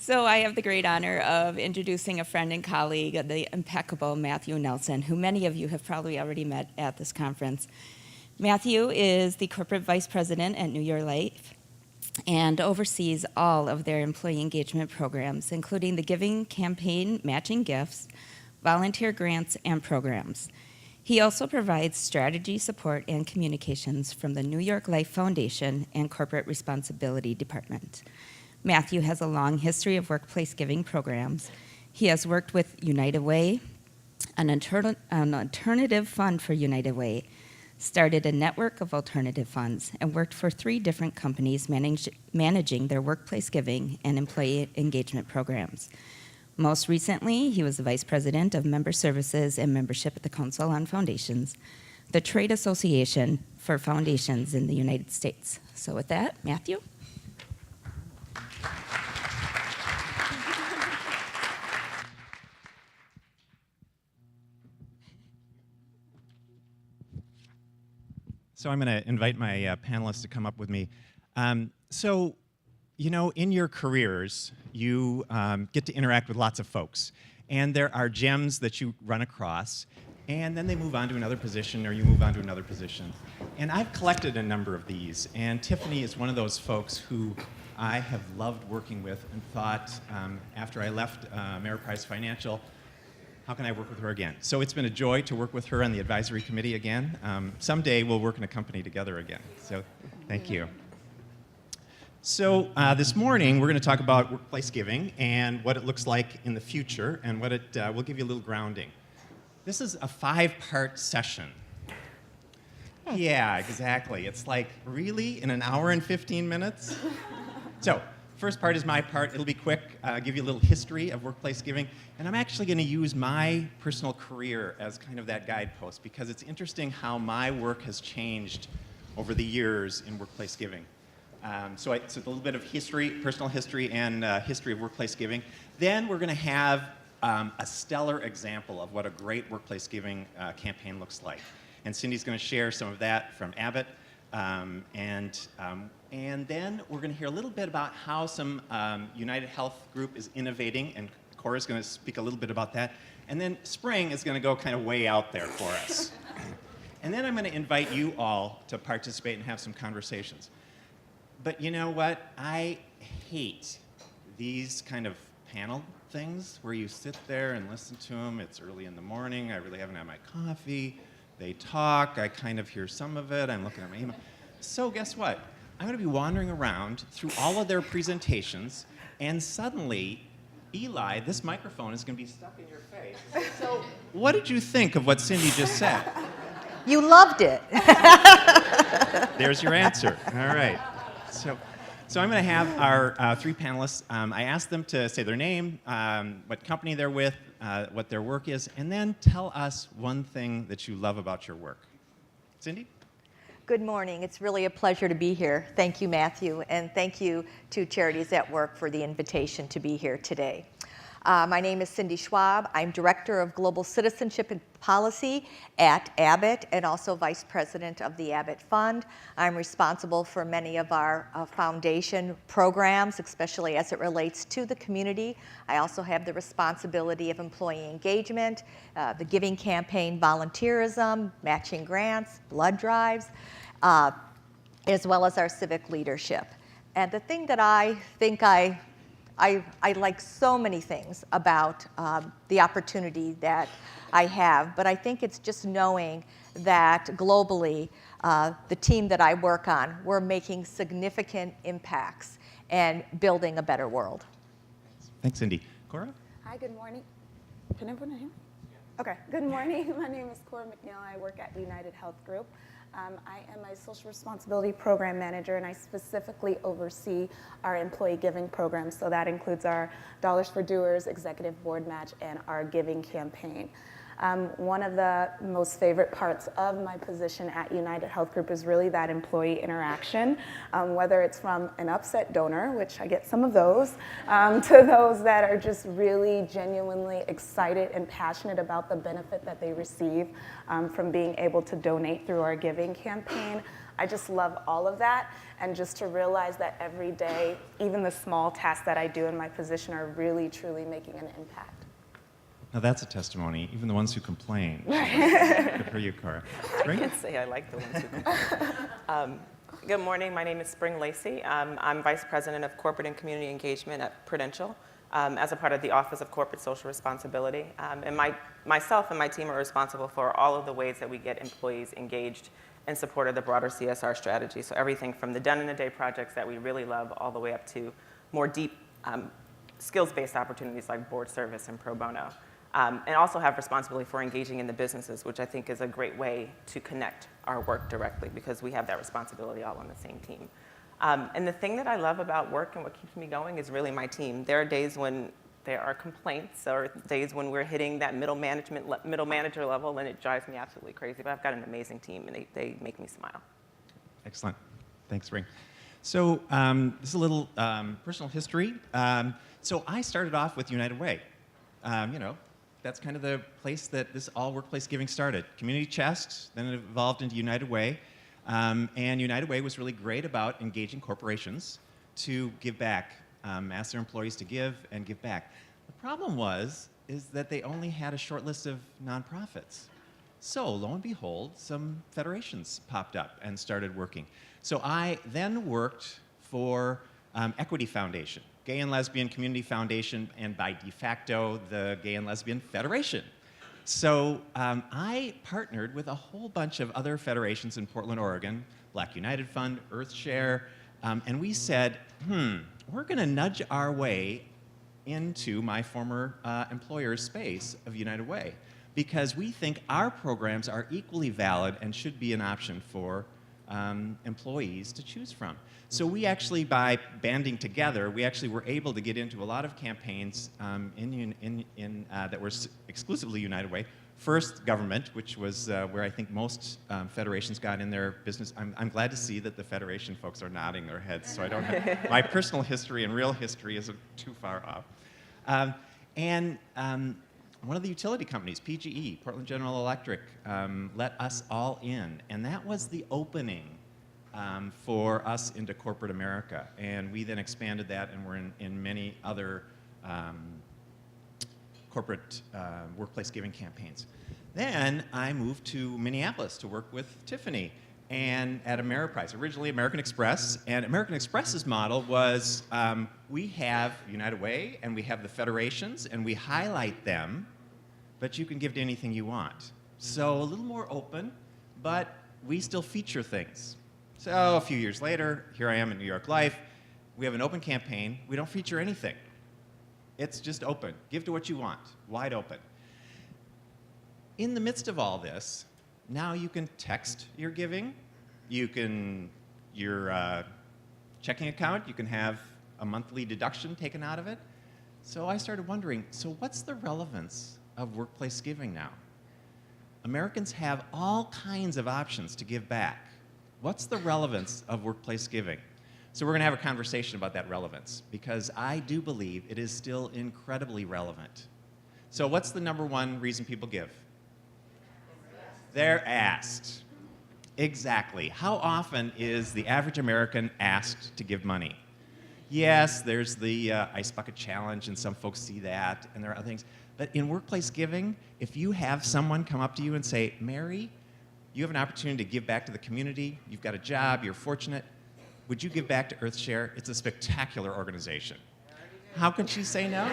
So I have the great honor of introducing a friend and colleague, the impeccable Matthew Nelson, who many of you have probably already met at this conference. Matthew is the corporate vice president at New Year Life and oversees all of their employee engagement programs, including the Giving Campaign matching gifts, volunteer grants, and programs. He also provides strategy support and communications from the New York Life Foundation and Corporate Responsibility Department. Matthew has a long history of workplace giving programs. He has worked with United Way, an alternative fund for United Way, started a network of alternative funds, and worked for 3 different companies managing their workplace giving and employee engagement programs. Most recently, he was the Vice President of Member Services and Membership at the Council on Foundations, the trade association for foundations in the United States. So with that, Matthew. So I'm going to invite my panelists to come up with me. In your careers, you get to interact with lots of folks. And there are gems that you run across, and then they move on to another position, or you move on to another position. And I've collected a number of these, and Tiffany is one of those folks who I have loved working with and thought, after I left Ameriprise Financial, how can I work with her again? So it's been a joy to work with her on the advisory committee again. Someday we'll work in a company together again. So thank you. So this morning we're going to talk about workplace giving and what it looks like in the future, and what we'll give you a little grounding. This is a 5-part session. Yeah, exactly. It's like, really? In an hour and 15 minutes? So, first part is my part. It'll be quick. I'll give you a little history of workplace giving. And I'm actually going to use my personal career as kind of that guidepost, because it's interesting how my work has changed over the years in workplace giving. So it's a little bit of history, personal history, and history of workplace giving. Then we're going to have a stellar example of what a great workplace giving campaign looks like. And Cindy's going to share some of that from Abbott. And then we're going to hear a little bit about how some United Health Group is innovating, and Cora's going to speak a little bit about that. And then Spring is going to go kind of way out there for us. And then I'm going to invite you all to participate and have some conversations. But you know what? I hate these kind of panel things where you sit there and listen to them. It's early in the morning. I really haven't had my coffee. They talk. I kind of hear some of it. I'm looking at my email. So guess what? I'm going to be wandering around through all of their presentations, and suddenly, Eli, this microphone is going to be stuck in your face. So what did you think of what Cindy just said? You loved it. There's your answer. All right. So I'm going to have our 3 panelists. I asked them to say their name, what company they're with, what their work is, and then tell us one thing that you love about your work. Cindy? Good morning. It's really a pleasure to be here. Thank you, Matthew, and thank you to Charities at Work for the invitation to be here today. My name is Cindy Schwab. I'm Director of Global Citizenship and Policy at Abbott, and also Vice President of the Abbott Fund. I'm responsible for many of our foundation programs, especially as it relates to the community. I also have the responsibility of employee engagement, the Giving Campaign volunteerism, matching grants, blood drives, as well as our civic leadership. And the thing that I think I like so many things about the opportunity that I have, but I think it's just knowing that globally, the team that I work on, we're making significant impacts and building a better world. Thanks, Cindy. Cora? Hi, good morning. Can everyone hear me? Okay, good morning. My name is Cora McNeil. I work at United Health Group. I am a social responsibility program manager, and I specifically oversee our employee giving program. So that includes our Dollars for Doers, Executive Board Match, and our giving campaign. One of the most favorite parts of my position at United Health Group is really that employee interaction, whether it's from an upset donor, which I get some of those, to those that are just really genuinely excited and passionate about the benefit that they receive from being able to donate through our giving campaign. I just love all of that, and just to realize that every day, even the small tasks that I do in my position are really, truly making an impact. Now that's a testimony, even the ones who complain. Good for you, Cora. I Spring? can say I like the ones who complain. Good morning, my name is Spring Lacey. I'm Vice President of Corporate and Community Engagement at Prudential as a part of the Office of Corporate Social Responsibility. And myself and my team are responsible for all of the ways that we get employees engaged in support of the broader CSR strategy. So everything from the done-in-a-day projects that we really love all the way up to more deep skills-based opportunities like board service and pro bono. And also have responsibility for engaging in the businesses, which I think is a great way to connect our work directly because we have that responsibility all on the same team. And the thing that I love about work and what keeps me going is really my team. There are days when there are complaints or days when we're hitting that middle manager level and it drives me absolutely crazy, but I've got an amazing team and they make me smile. Excellent. Thanks, Spring. So this is a little personal history. So I started off with United Way. That's kind of the place that this all workplace giving started. Community Chest, then it evolved into United Way. And United Way was really great about engaging corporations to give back, ask their employees to give and give back. The problem is that they only had a short list of nonprofits. So lo and behold, some federations popped up and started working. So I then worked for Equity Foundation, Gay and Lesbian Community Foundation, and by de facto, the Gay and Lesbian Federation. So I partnered with a whole bunch of other federations in Portland, Oregon, Black United Fund, EarthShare, and we said, we're going to nudge our way into my former employer's space of United Way because we think our programs are equally valid and should be an option for employees to choose from. So we actually, by banding together, we actually were able to get into a lot of campaigns that were exclusively United Way. First, government, which was where I think most federations got in their business. I'm glad to see that the federation folks are nodding their heads, so I don't have, my personal history and real history isn't too far off. One of the utility companies, PGE, Portland General Electric, let us all in, and that was the opening for us into corporate America. And we then expanded that, and we're in many other corporate workplace giving campaigns. Then I moved to Minneapolis to work with Tiffany and at Ameriprise, originally American Express. And American Express's model was we have United Way and we have the federations and we highlight them, but you can give to anything you want. So a little more open, but we still feature things. So a few years later, here I am at New York Life. We have an open campaign. We don't feature anything. It's just open. Give to what you want, wide open. In the midst of all this, now you can text your giving. You can, your checking account, you can have a monthly deduction taken out of it. So I started wondering, so what's the relevance of workplace giving now? Americans have all kinds of options to give back. What's the relevance of workplace giving? So we're going to have a conversation about that relevance because I do believe it is still incredibly relevant. So what's the number one reason people give? They're asked. Exactly. How often is the average American asked to give money? Yes, there's the Ice Bucket Challenge, and some folks see that, and there are other things. But in workplace giving, if you have someone come up to you and say, Mary, you have an opportunity to give back to the community, you've got a job, you're fortunate, would you give back to EarthShare? It's a spectacular organization. How can she say no?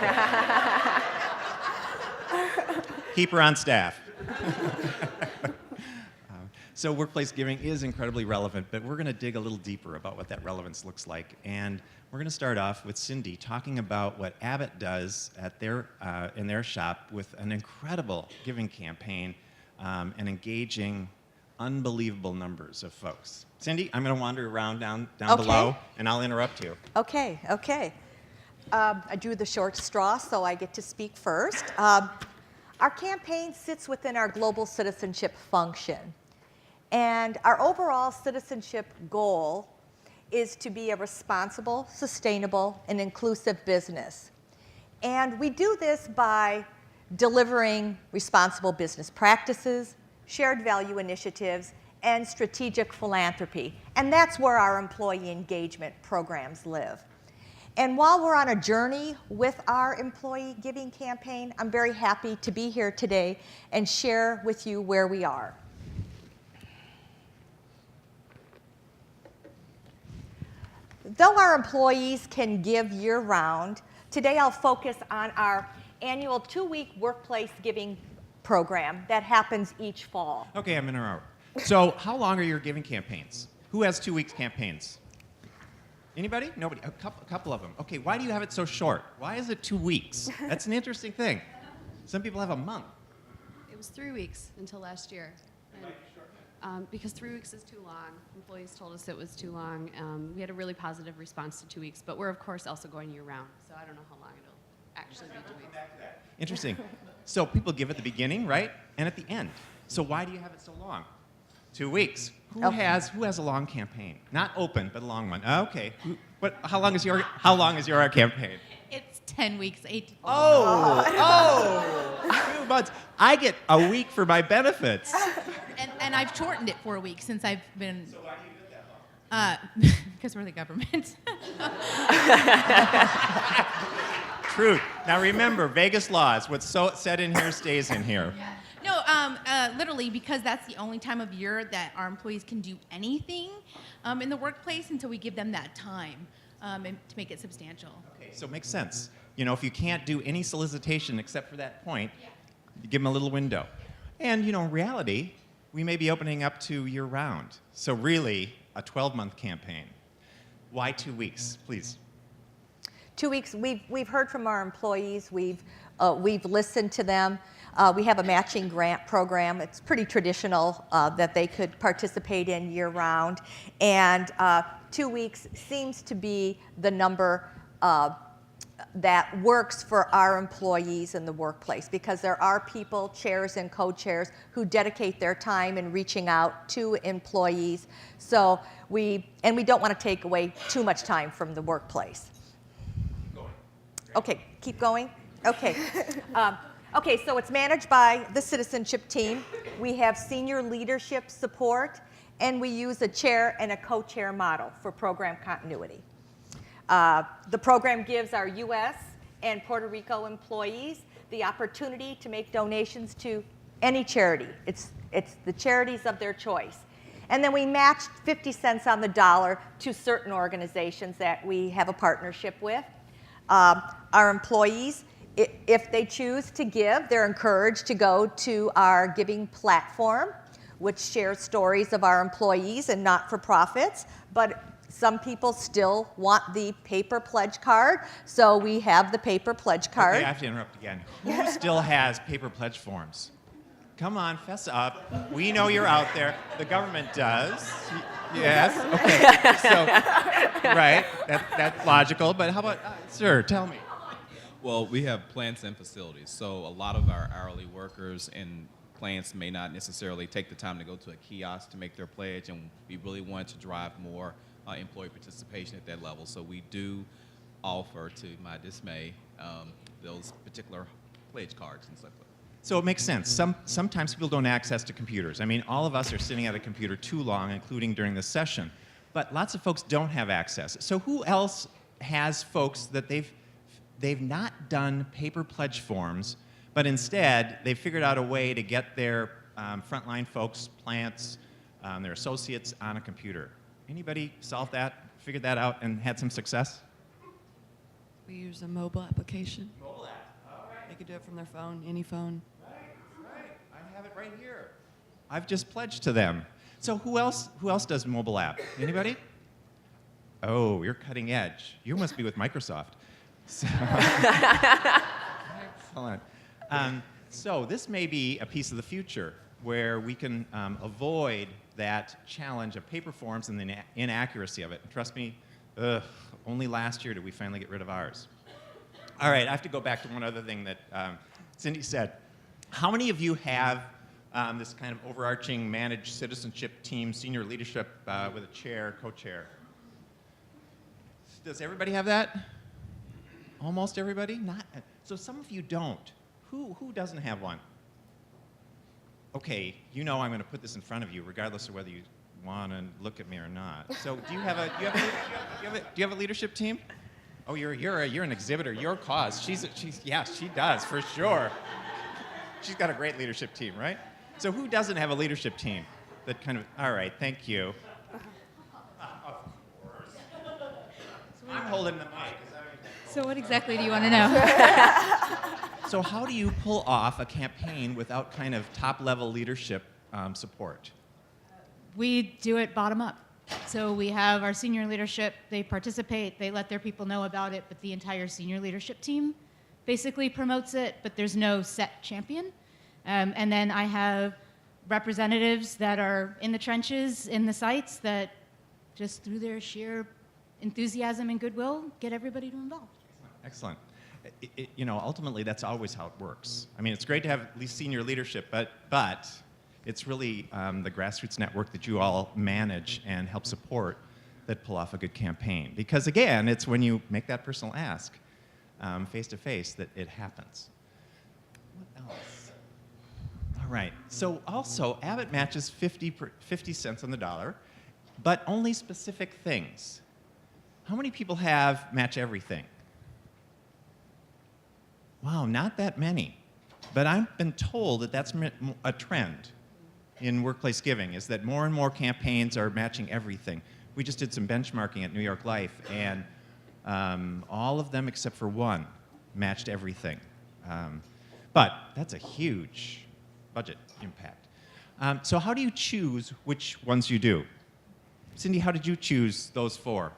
Keep her on staff. So workplace giving is incredibly relevant, but we're going to dig a little deeper about what that relevance looks like. And we're going to start off with Cindy talking about what Abbott does at in their shop with an incredible giving campaign and engaging unbelievable numbers of folks. Cindy, I'm going to wander around down below, and I'll interrupt you. Okay. I drew the short straw, so I get to speak first. Our campaign sits within our global citizenship function. And our overall citizenship goal is to be a responsible, sustainable, and inclusive business. And we do this by delivering responsible business practices, shared value initiatives, and strategic philanthropy. And that's where our employee engagement programs live. And while we're on a journey with our employee giving campaign, I'm very happy to be here today and share with you where we are. Though our employees can give year-round, today I'll focus on our annual 2-week workplace giving program that happens each fall. Okay, I'm interrupt. So how long are your giving campaigns? Who has 2 weeks campaigns? Anybody? Nobody? A couple of them. Okay, why do you have it so short? Why is it 2 weeks? That's an interesting thing. Some people have a month. It was 3 weeks until last year. And, because 3 weeks is too long. Employees told us it was too long. We had a really positive response to 2 weeks, but we're of course also going year round, so I don't know how long it'll actually be 2 weeks. Interesting. So people give at the beginning, right? And at the end. So why do you have it so long? 2 weeks. Who has a long campaign? Not open, but a long one. Okay. How long is your campaign? It's 10 weeks, 8. 2 months. I get a week for my benefits. And I've shortened it for a week since I've been. So why do you get that long? Because we're the government. Truth. Now remember, Vegas laws. What's said in here stays in here. No, literally, because that's the only time of year that our employees can do anything in the workplace until we give them that time and to make it substantial. Okay, so it makes sense. You know, if you can't do any solicitation except for that point, you give them a little window. And, you know, in reality, we may be opening up to year-round. So really, a 12-month campaign. Why 2 weeks, please? 2 weeks, we've heard from our employees, we've listened to them. We have a matching grant program. It's pretty traditional that they could participate in year-round. And 2 weeks seems to be the number that works for our employees in the workplace, because there are people, chairs and co-chairs, who dedicate their time in reaching out to employees. So we don't want to take away too much time from the workplace. Okay, keep going. Okay. Okay, so it's managed by the citizenship team. We have senior leadership support, and we use a chair and a co-chair model for program continuity. The program gives our U.S. and Puerto Rico employees the opportunity to make donations to any charity. It's the charities of their choice. And then we matched 50 cents on the dollar to certain organizations that we have a partnership with. Our employees, if they choose to give, they're encouraged to go to our giving platform, which shares stories of our employees and not-for-profits, but some people still want the paper pledge card, so we have the paper pledge card. Okay, I have to interrupt again. Who still has paper pledge forms? Come on, fess up. We know you're out there. The government does. Yes. Okay. So, right. That's logical. But how about, sir? Tell me. Well, we have plants and facilities, so a lot of our hourly workers in plants may not necessarily take the time to go to a kiosk to make their pledge, and we really want to drive more employee participation at that level. So we do offer, to my dismay, those particular pledge cards and so forth. So it makes sense. Sometimes people don't have access to computers. I mean, all of us are sitting at a computer too long, including during the session. But lots of folks don't have access. So who else has folks that they've not done paper pledge forms, but instead they've figured out a way to get their frontline folks, plants, their associates on a computer? Anybody solved that, figured that out, and had some success? We use a mobile application. Mobile app. All right. They can do it from their phone, any phone. Right. I have it right here. I've just pledged to them. So who else does mobile app? Anybody? Oh, you're cutting edge. You must be with Microsoft. So, excellent. So this may be a piece of the future where we can avoid that challenge of paper forms and the inaccuracy of it. And trust me, only last year did we finally get rid of ours. All right, I have to go back to one other thing that Cindy said. How many of you have this kind of overarching managed citizenship team, senior leadership with a chair, co-chair? Does everybody have that? Almost everybody? Not. So some of you don't. Who doesn't have one? okay, you know I'm going to put this in front of you, regardless of whether you want to look at me or not. So do you have a leadership team? Oh, you're an exhibitor. Your cause. Yeah, she does for sure. She's got a great leadership team, right? So who doesn't have a leadership team? That kind of. All right, thank you. Of course. I'm holding the mic. So what exactly do you want to know? So how do you pull off a campaign without kind of top-level leadership support? We do it bottom up. So we have our senior leadership, they participate, they let their people know about it, but the entire senior leadership team basically promotes it, but there's no set champion. And then I have representatives that are in the trenches, in the sites, that just through their sheer enthusiasm and goodwill, get everybody to involve. Excellent. Ultimately, that's always how it works. I mean, it's great to have at least senior leadership, but it's really the grassroots network that you all manage and help support that pull off a good campaign. Because again, it's when you make that personal ask face to face that it happens. What else? All right. So also, Abbott matches 50 cents on the dollar, but only specific things. How many people have match everything? Wow, not that many. But I've been told that that's a trend in workplace giving, is that more and more campaigns are matching everything. We just did some benchmarking at New York Life, and all of them except for one matched everything. But that's a huge budget impact. So how do you choose which ones you do? Cindy, how did you choose those 4?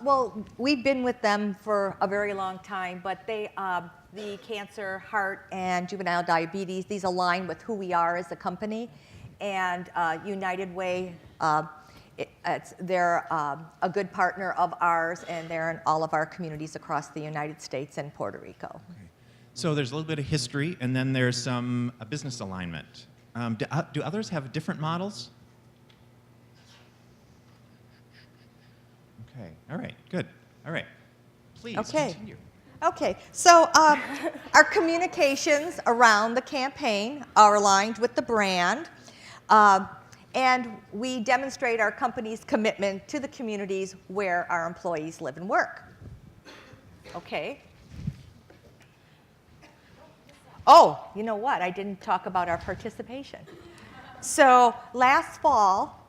Well, we've been with them for a very long time, but the cancer, heart, and juvenile diabetes, these align with who we are as a company. And United Way, they're a good partner of ours, and they're in all of our communities across the United States and Puerto Rico. Okay. So there's a little bit of history, and then there's some business alignment. Do others have different models? Okay. All right. Good. All right. Please continue. Okay, so our communications around the campaign are aligned with the brand, and we demonstrate our company's commitment to the communities where our employees live and work. Okay. Oh, you know what? I didn't talk about our participation. So last fall,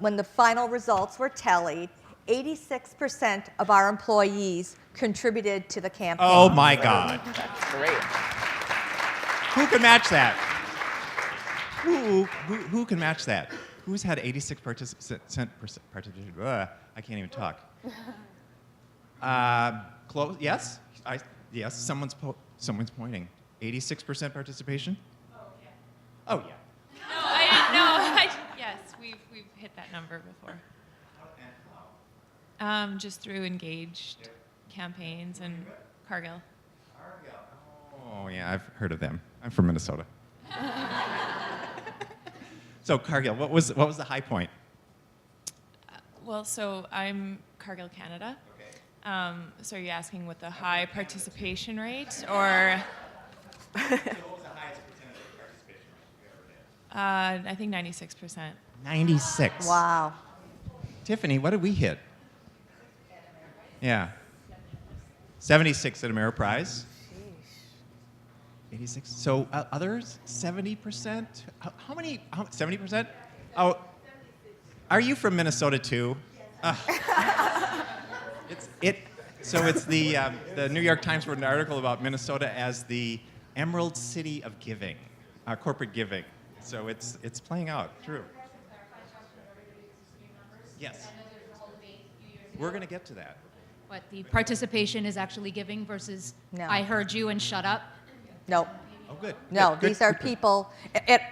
when the final results were tallied, 86% of our employees contributed to the campaign. Oh my God. That's great. Who can match that? Who can match that? Who's had 86% participation? I can't even talk. Close. Yes. Yes. Someone's pointing. 86% participation. Oh yeah. Yes, we've hit that number before. Just through engaged campaigns and Cargill. Oh yeah, I've heard of them. I'm from Minnesota. So Cargill, what was the high point? Well, so I'm Cargill Canada. Okay. So are you asking what the high participation rate, or? What was the highest percentage of participation rate you ever did? I think 96%. 96. Wow. Tiffany, what did we hit? Yeah. 76 at Ameriprise. 86. So others, 70%? How many? 70%? Oh, are you from Minnesota too? So it's the New York Times wrote an article about Minnesota as the Emerald City of Giving, corporate giving. So it's playing out. True. Yes. We're going to get to that. What, the participation is actually giving versus No. I heard you and shut up? Nope. Oh, good. No, Good, these are good. people,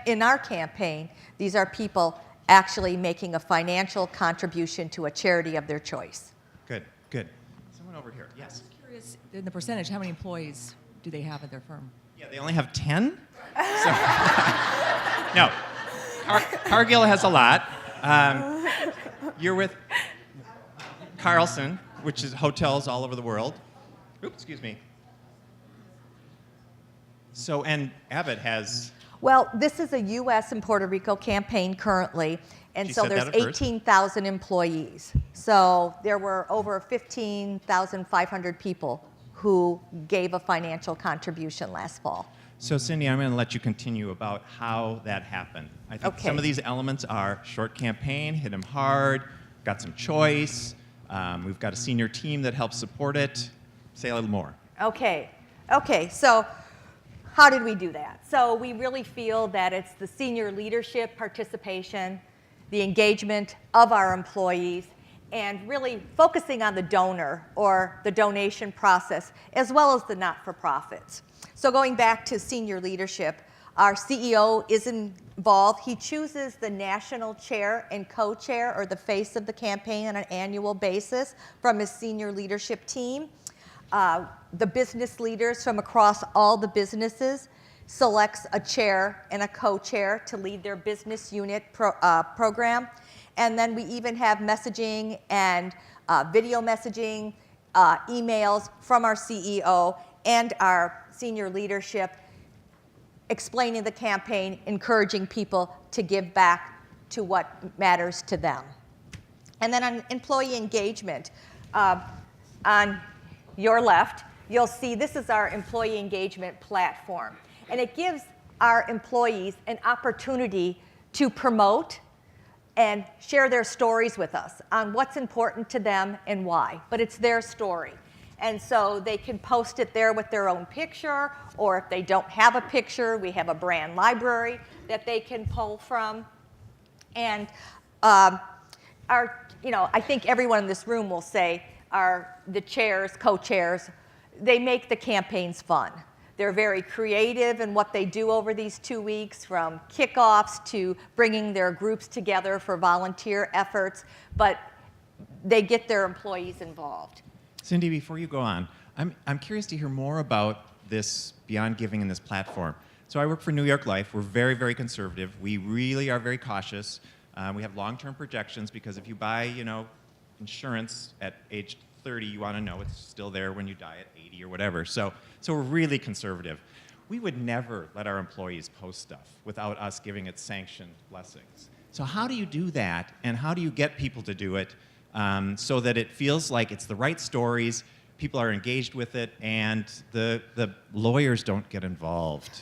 in our campaign, these are people actually making a financial contribution to a charity of their choice. Good, good. Someone over here. Yes. Curious, in the percentage, how many employees do they have at their firm? Yeah, they only have 10? So, no. Cargill has a lot. You're with Carlson, which is hotels all over the world. Oops, excuse me. So, and Abbott has Well, this is a U.S. and Puerto Rico campaign currently, and She so said there's that at first. 18,000 employees. So there were over 15,500 people who gave a financial contribution last fall. So Cindy, I'm going to let you continue about how that happened. I think Okay. some of these elements are short campaign, hit them hard, got some choice. We've got a senior team that helps support it. Say a little more. Okay, so how did we do that? So we really feel that it's the senior leadership participation, the engagement of our employees, and really focusing on the donor or the donation process, as well as the not-for-profits. So going back to senior leadership, our CEO is involved. He chooses the national chair and co-chair, or the face of the campaign, on an annual basis from his senior leadership team. The business leaders from across all the businesses selects a chair and a co-chair to lead their business unit program. And then we even have messaging and video messaging, emails from our CEO and our senior leadership explaining the campaign, encouraging people to give back to what matters to them. And then on employee engagement, on your left, you'll see this is our employee engagement platform. And it gives our employees an opportunity to promote and share their stories with us on what's important to them and why. But it's their story. And so they can post it there with their own picture, or if they don't have a picture, we have a brand library that they can pull from. And I think everyone in this room will say the chairs, co-chairs, they make the campaigns fun. They're very creative in what they do over these 2 weeks, from kickoffs to bringing their groups together for volunteer efforts, but they get their employees involved. Cindy, before you go on, I'm curious to hear more about this Beyond Giving and this platform. So I work for New York Life. We're very, very conservative. We really are very cautious. We have long-term projections because if you buy, insurance at age 30, you want to know it's still there when you die at 80 or whatever. So we're really conservative. We would never let our employees post stuff without us giving it sanctioned blessings. So how do you do that, and how do you get people to do it so that it feels like it's the right stories, people are engaged with it, and the lawyers don't get involved?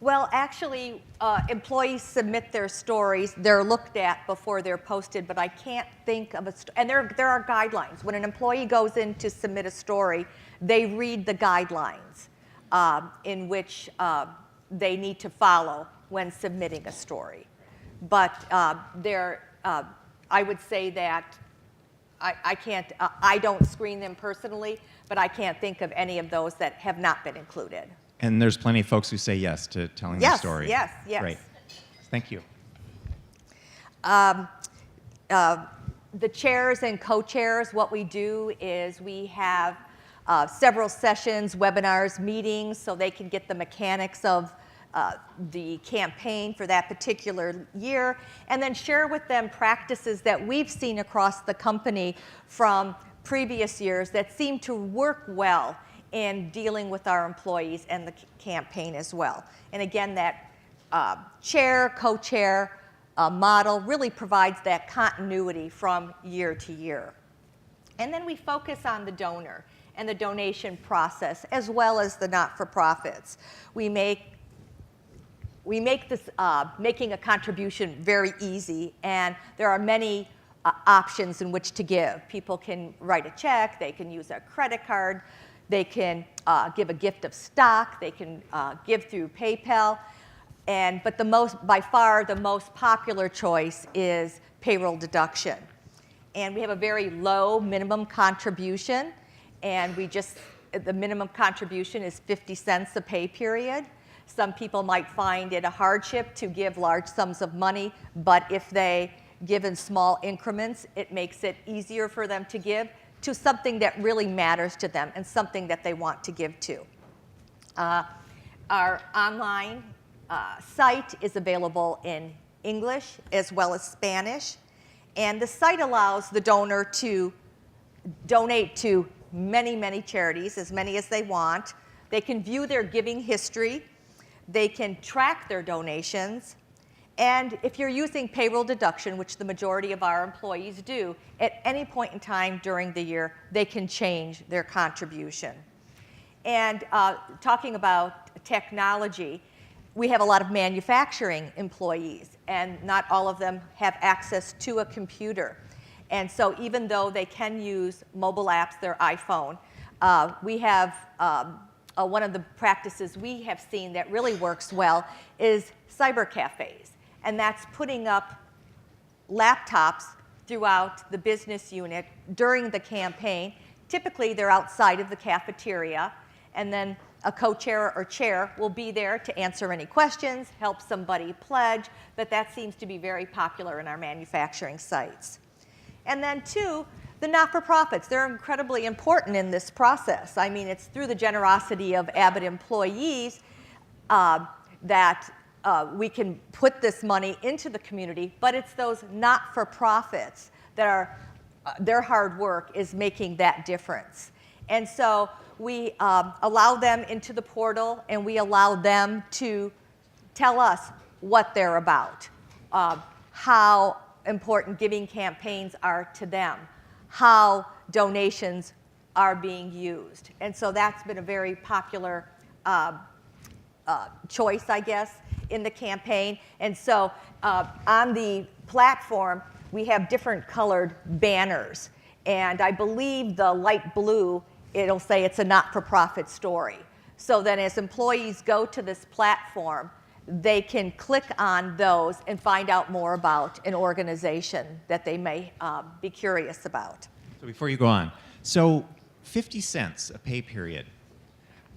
Well, actually, employees submit their stories. They're looked at before they're posted, but I can't think of and there are guidelines. When an employee goes in to submit a story, they read the guidelines in which they need to follow when submitting a story. But I would say that I can't, I don't screen them personally, but I can't think of any of those that have not been included. And there's plenty of folks who say yes to telling the story. Yes. Great. Thank you. The chairs and co-chairs, what we do is we have several sessions, webinars, meetings, so they can get the mechanics of the campaign for that particular year, and then share with them practices that we've seen across the company from previous years that seem to work well in dealing with our employees and the campaign as well. And again, that chair, co-chair model really provides that continuity from year to year. And then we focus on the donor and the donation process, as well as the not-for-profits. We make this making a contribution very easy, and there are many options in which to give. People can write a check, they can use a credit card, they can give a gift of stock, they can give through PayPal, but by far the most popular choice is payroll deduction. And we have a very low minimum contribution, and the minimum contribution is 50 cents a pay period. Some people might find it a hardship to give large sums of money, but if they give in small increments, it makes it easier for them to give to something that really matters to them and something that they want to give to. Our online site is available in English as well as Spanish, and the site allows the donor to donate to many, many charities, as many as they want. They can view their giving history, They can track their donations. And if you're using payroll deduction, which the majority of our employees do, at any point in time during the year, they can change their contribution. And talking about technology, we have a lot of manufacturing employees, and not all of them have access to a computer. And so even though they can use mobile apps, their iPhone, we have one of the practices we have seen that really works well is cyber cafes. And that's putting up laptops throughout the business unit during the campaign. Typically, they're outside of the cafeteria, and then a co-chair or chair will be there to answer any questions, help somebody pledge, but that seems to be very popular in our manufacturing sites. And then two, the not-for-profits. They're incredibly important in this process. I mean, it's through the generosity of Abbott employees that we can put this money into the community, but it's those not-for-profits that are, their hard work is making that difference. And so we allow them into the portal, and we allow them to tell us what they're about, how important giving campaigns are to them, how donations are being used. And so that's been a very popular choice, I guess, in the campaign. And so on the platform, we have different colored banners. And I believe the light blue, it'll say it's a not-for-profit story. So then as employees go to this platform, they can click on those and find out more about an organization that they may be curious about. So before you go on, so 50 cents a pay period.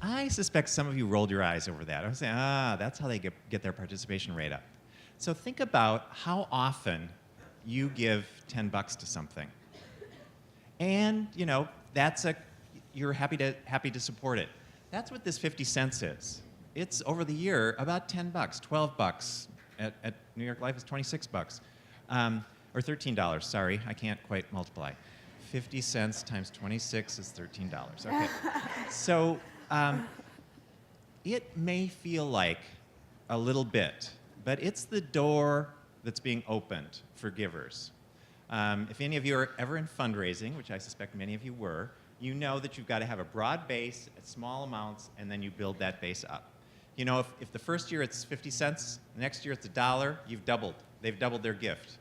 I suspect some of you rolled your eyes over that. I was saying, that's how they get their participation rate up. So think about how often you give $10 to something. And, you know, you're happy to support it. That's what this 50 cents is. It's over the year about $10, $12. At New York Life is $26. Or $13, sorry, I can't quite multiply. 50 cents times 26 is $13. Okay. So it may feel like a little bit, but it's the door that's being opened for givers. If any of you are ever in fundraising, which I suspect many of you were, you know that you've got to have a broad base at small amounts, and then you build that base up. You know, if the first year it's 50 cents, the next year it's $1, you've doubled. They've doubled their gift.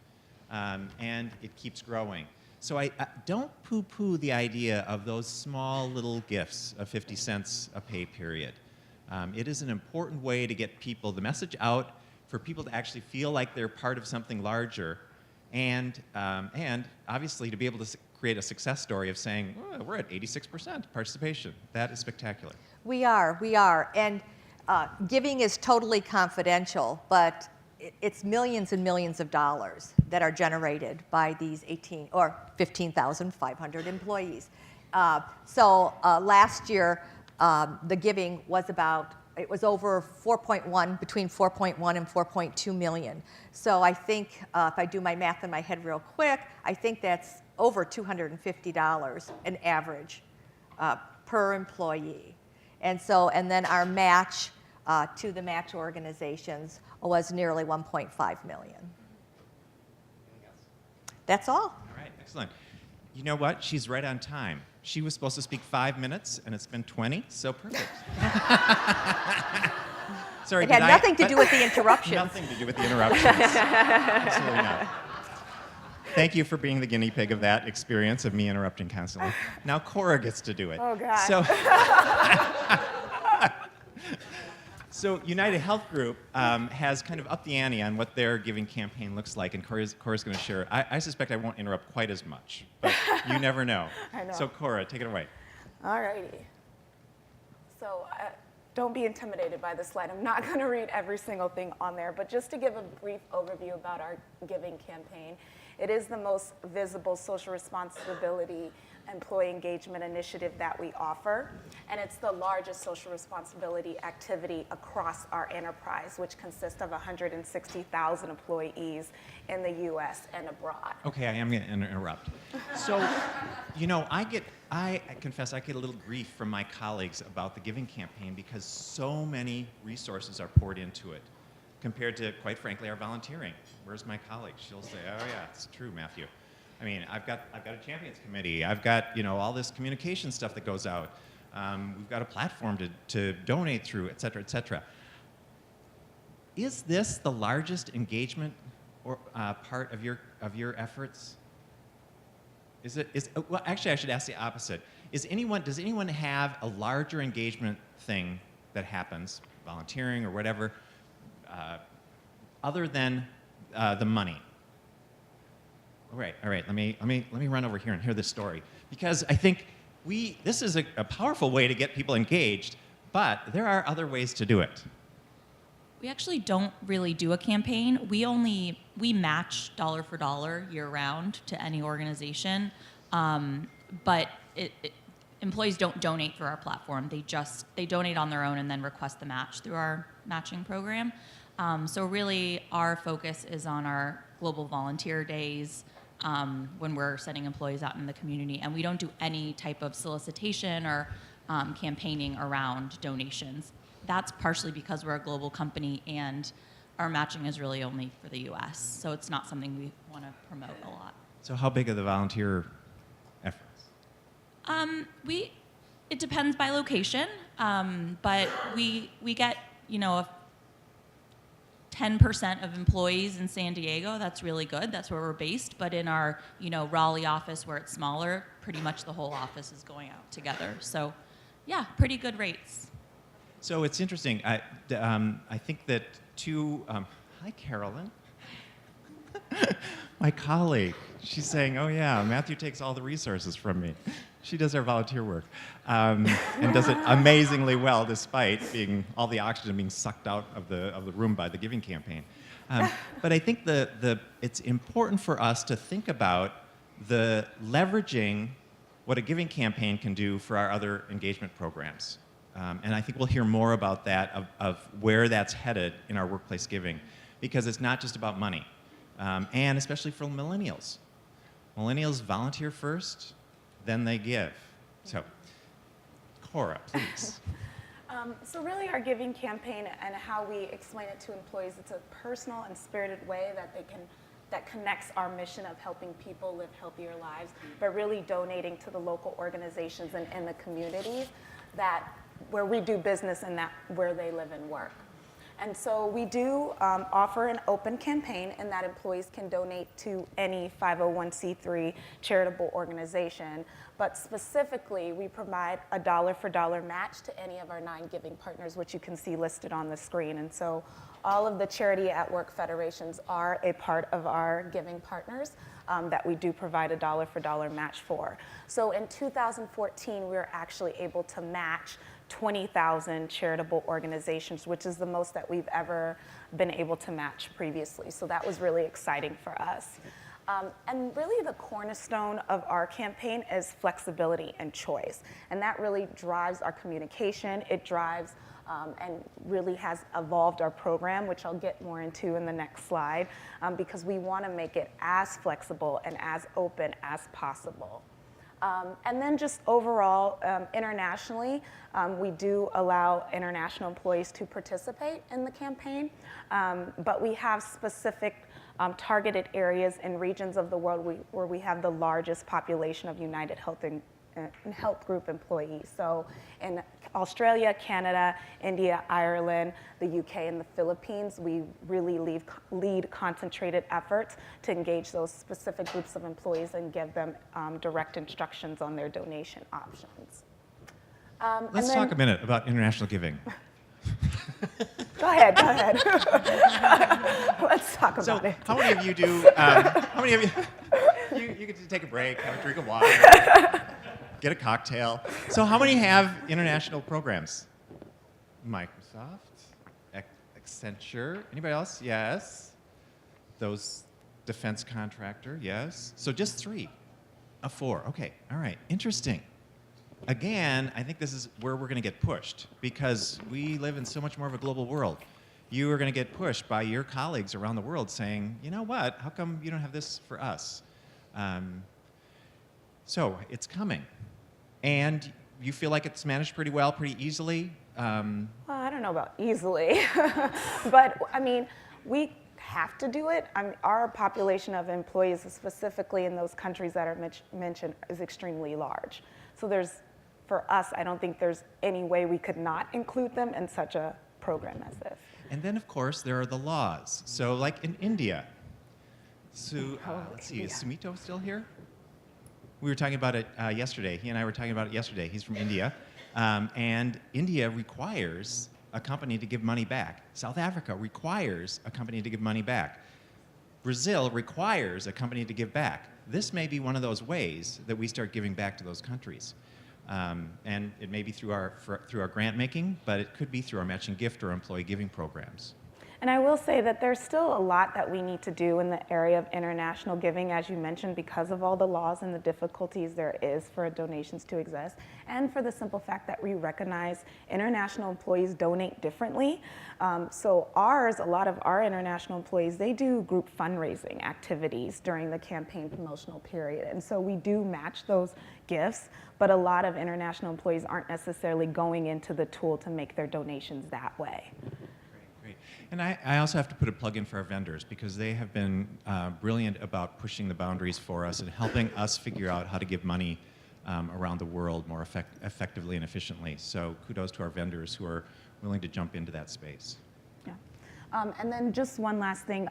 And it keeps growing. So I don't poo-poo the idea of those small little gifts of 50 cents a pay period. It is an important way to get people, the message out, for people to actually feel like they're part of something larger, and obviously to be able to create a success story of saying, oh, we're at 86% participation. That is spectacular. We are. And giving is totally confidential, but it's millions and millions of dollars that are generated by these 15,500 employees. So last year, the giving was it was over between 4.1 and 4.2 million. So I think if I do my math in my head real quick, I think that's over $250 an average per employee. And then our match to the match organizations was nearly 1.5 million. That's all. All right, excellent. You know what? She's right on time. She was supposed to speak 5 minutes, and it's been 20, so perfect. Sorry, it had nothing to do with the interruptions. Nothing to do with the interruptions. Absolutely not. Thank you for being the guinea pig of that experience of me interrupting constantly. Now Cora gets to do it. Oh, God. So United Health Group has kind of upped the ante on what their giving campaign looks like, and Cora's going to share. I suspect I won't interrupt quite as much, but you never know. I know. So Cora, take it away. All righty. So don't be intimidated by the slide. I'm not going to read every single thing on there, but just to give a brief overview about our giving campaign, it is the most visible social responsibility employee engagement initiative that we offer, and it's the largest social responsibility activity across our enterprise, which consists of 160,000 employees in the U.S. and abroad. Okay, I am going to interrupt. So, you know, I confess I get a little grief from my colleagues about the Giving Campaign because so many resources are poured into it compared to, quite frankly, our volunteering. Where's my colleague? She'll say, oh yeah, it's true, Matthew. I mean, I've got a champions committee. I've got, you know, all this communication stuff that goes out. We've got a platform to donate through, et cetera, et cetera. Is this the largest engagement or part of your efforts? Well, actually, I should ask the opposite. Does anyone have a larger engagement thing that happens, volunteering or whatever, other than the money? All right. Let me run over here and hear this story, because I think this is a powerful way to get people engaged, but there are other ways to do it. We actually don't really do a campaign. We match dollar for dollar year round to any organization, but employees don't donate through our platform. They donate on their own and then request the match through our matching program. So really, our focus is on our global volunteer days when we're sending employees out in the community, and we don't do any type of solicitation or campaigning around donations. That's partially because we're a global company and our matching is really only for the U.S., so it's not something we want to promote a lot. So how big are the volunteer efforts? It depends by location, but we get, you know, 10% of employees in San Diego. That's really good. That's where we're based. But in our, you know, Raleigh office, where it's smaller, pretty much the whole office is going out together. So, yeah, pretty good rates. So it's interesting. I think that hi, Carolyn. My colleague. She's saying, oh, yeah, Matthew takes all the resources from me. She does our volunteer work and does it amazingly well, despite all the oxygen being sucked out of the room by the Giving Campaign. But I think it's important for us to think about the leveraging what a Giving Campaign can do for our other engagement programs. And I think we'll hear more about that, of where that's headed in our workplace giving, because it's not just about money, and especially for millennials. Millennials volunteer first, then they give. So, Cora, please. So really our Giving Campaign and how we explain it to employees, it's a personal and spirited way that connects our mission of helping people live healthier lives, but really donating to the local organizations and the communities where we do business and where they live and work. And so we do offer an open campaign in that employees can donate to any 501c3 charitable organization, but specifically we provide a dollar for dollar match to any of our 9 giving partners, which you can see listed on the screen. And so all of the Charity at Work federations are a part of our giving partners that we do provide a dollar for dollar match for. So in 2014, we were actually able to match 20,000 charitable organizations, which is the most that we've ever been able to match previously. So that was really exciting for us. And really the cornerstone of our campaign is flexibility and choice. And that really drives our communication. It drives and really has evolved our program, which I'll get more into in the next slide, because we want to make it as flexible and as open as possible. And then just overall, internationally, we do allow international employees to participate in the campaign, but we have specific targeted areas and regions of the world where we have the largest population of United Health and Health Group employees. So in Australia, Canada, India, Ireland, the UK, and the Philippines, we really lead concentrated efforts to engage those specific groups of employees and give them direct instructions on their donation options. Let's talk a minute about international giving. Go ahead. Let's talk about it. How many of you do, how many of you, you get to take a break, have a drink of water, get a cocktail. So how many have international programs? Microsoft, Accenture, anybody else? Yes. Those defense contractor, yes. So just 3. A 4. Okay. All right. Interesting. Again, I think this is where we're going to get pushed because we live in so much more of a global world. You are going to get pushed by your colleagues around the world saying, you know what, how come you don't have this for us? So it's coming. And you feel like it's managed pretty well, pretty easily? Well, I don't know about easily, but I mean, we have to do it. Our population of employees, specifically in those countries that are mentioned, is extremely large. So for us, I don't think there's any way we could not include them in such a program as this. And then, of course, there are the laws. So like in India, let's see, is Sumito still here? We were talking about it yesterday. He and I were talking about it yesterday. He's from India. And India requires a company to give money back. South Africa requires a company to give money back. Brazil requires a company to give back. This may be one of those ways that we start giving back to those countries. And it may be through our grant making, but it could be through our matching gift or employee giving programs. And I will say that there's still a lot that we need to do in the area of international giving, as you mentioned, because of all the laws and the difficulties there is for donations to exist, and for the simple fact that we recognize international employees donate differently. So a lot of our international employees, they do group fundraising activities during the campaign promotional period. And so we do match those gifts, but a lot of international employees aren't necessarily going into the tool to make their donations that way. And I also have to put a plug in for our vendors because they have been brilliant about pushing the boundaries for us and helping us figure out how to give money around the world more effectively and efficiently. So kudos to our vendors who are willing to jump into that space. Yeah. And then just one last thing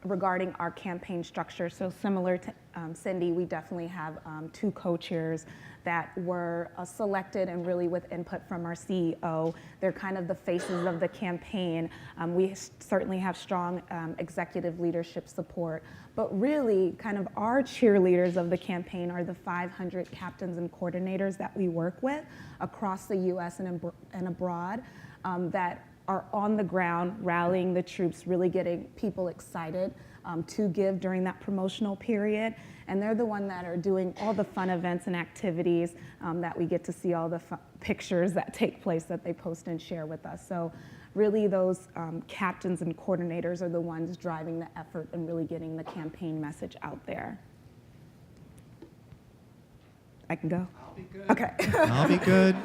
regarding our campaign structure. So similar to Cindy, we definitely have 2 co-chairs that were selected and really with input from our CEO. They're kind of the faces of the campaign. We certainly have strong executive leadership support, but really kind of our cheerleaders of the campaign are the 500 captains and coordinators that we work with across the US and abroad that are on the ground rallying the troops, really getting people excited to give during that promotional period. And they're the one that are doing all the fun events and activities that we get to see all the pictures that take place that they post and share with us. So really those captains and coordinators are the ones driving the effort and really getting the campaign message out there. I can go? I'll be good. Okay. I'll be good.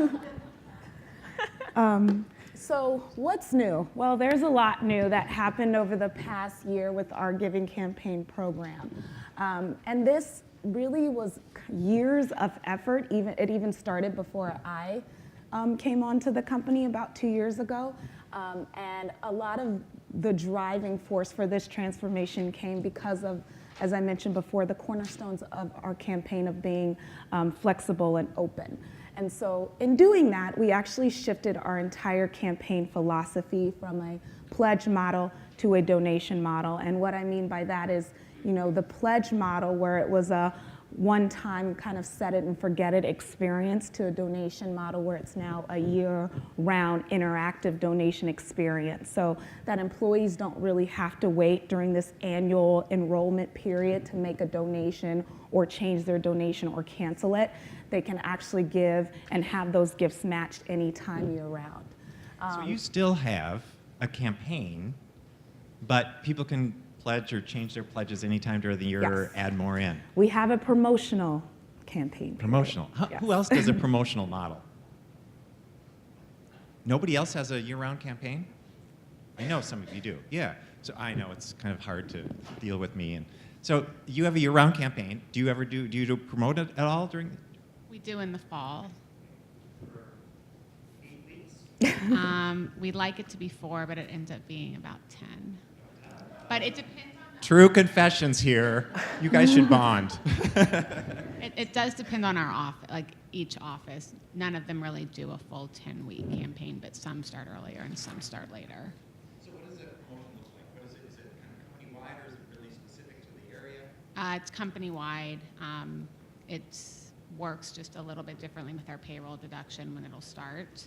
So what's new? Well, there's a lot new that happened over the past year with our Giving Campaign program. And this really was years of effort. It even started before I came onto the company about 2 years ago. And a lot of the driving force for this transformation came because of, as I mentioned before, the cornerstones of our campaign of being flexible and open. And so in doing that, we actually shifted our entire campaign philosophy from a pledge model to a donation model. And what I mean by that is, the pledge model where it was a one-time kind of set it and forget it experience to a donation model where it's now a year-round interactive donation experience. So that employees don't really have to wait during this annual enrollment period to make a donation or change their donation or cancel it. They can actually give and have those gifts matched anytime year-round. So you still have a campaign, but people can pledge or change their pledges anytime during the year or add more in. We have a promotional campaign. Promotional. Yes. Who else does a promotional model? Nobody else has a year-round campaign? I know some of you do. Yeah. So I know it's kind of hard to deal with me. And so you have a year-round campaign. Do you promote it at all during? We do in the fall. 8 weeks? We'd like it to be 4, but it ends up being about 10. But it depends on True confessions here. You guys should bond. it does depend on our each office. None of them really do a full 10-week campaign, but some start earlier and some start later. So what does a promotion look like? What is it? Is it kind of company-wide or is it really specific to the area? It's company-wide. It works just a little bit differently with our payroll deduction when it'll start.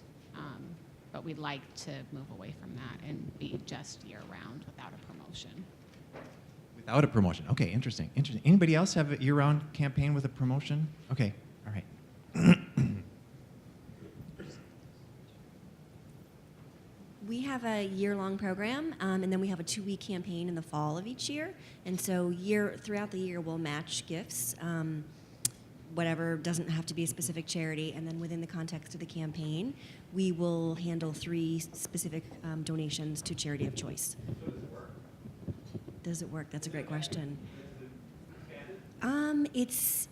But we'd like to move away from that and be just year-round without a promotion. Without a promotion. Okay, interesting. Interesting. Anybody else have a year-round campaign with a promotion? Okay, all right. We have a year-long program, and then we have a 2-week campaign in the fall of each year. And so throughout the year, we'll match gifts, whatever, doesn't have to be a specific charity. And then within the context of the campaign, we will handle 3 specific donations to charity of choice. Does it work? That's a great question.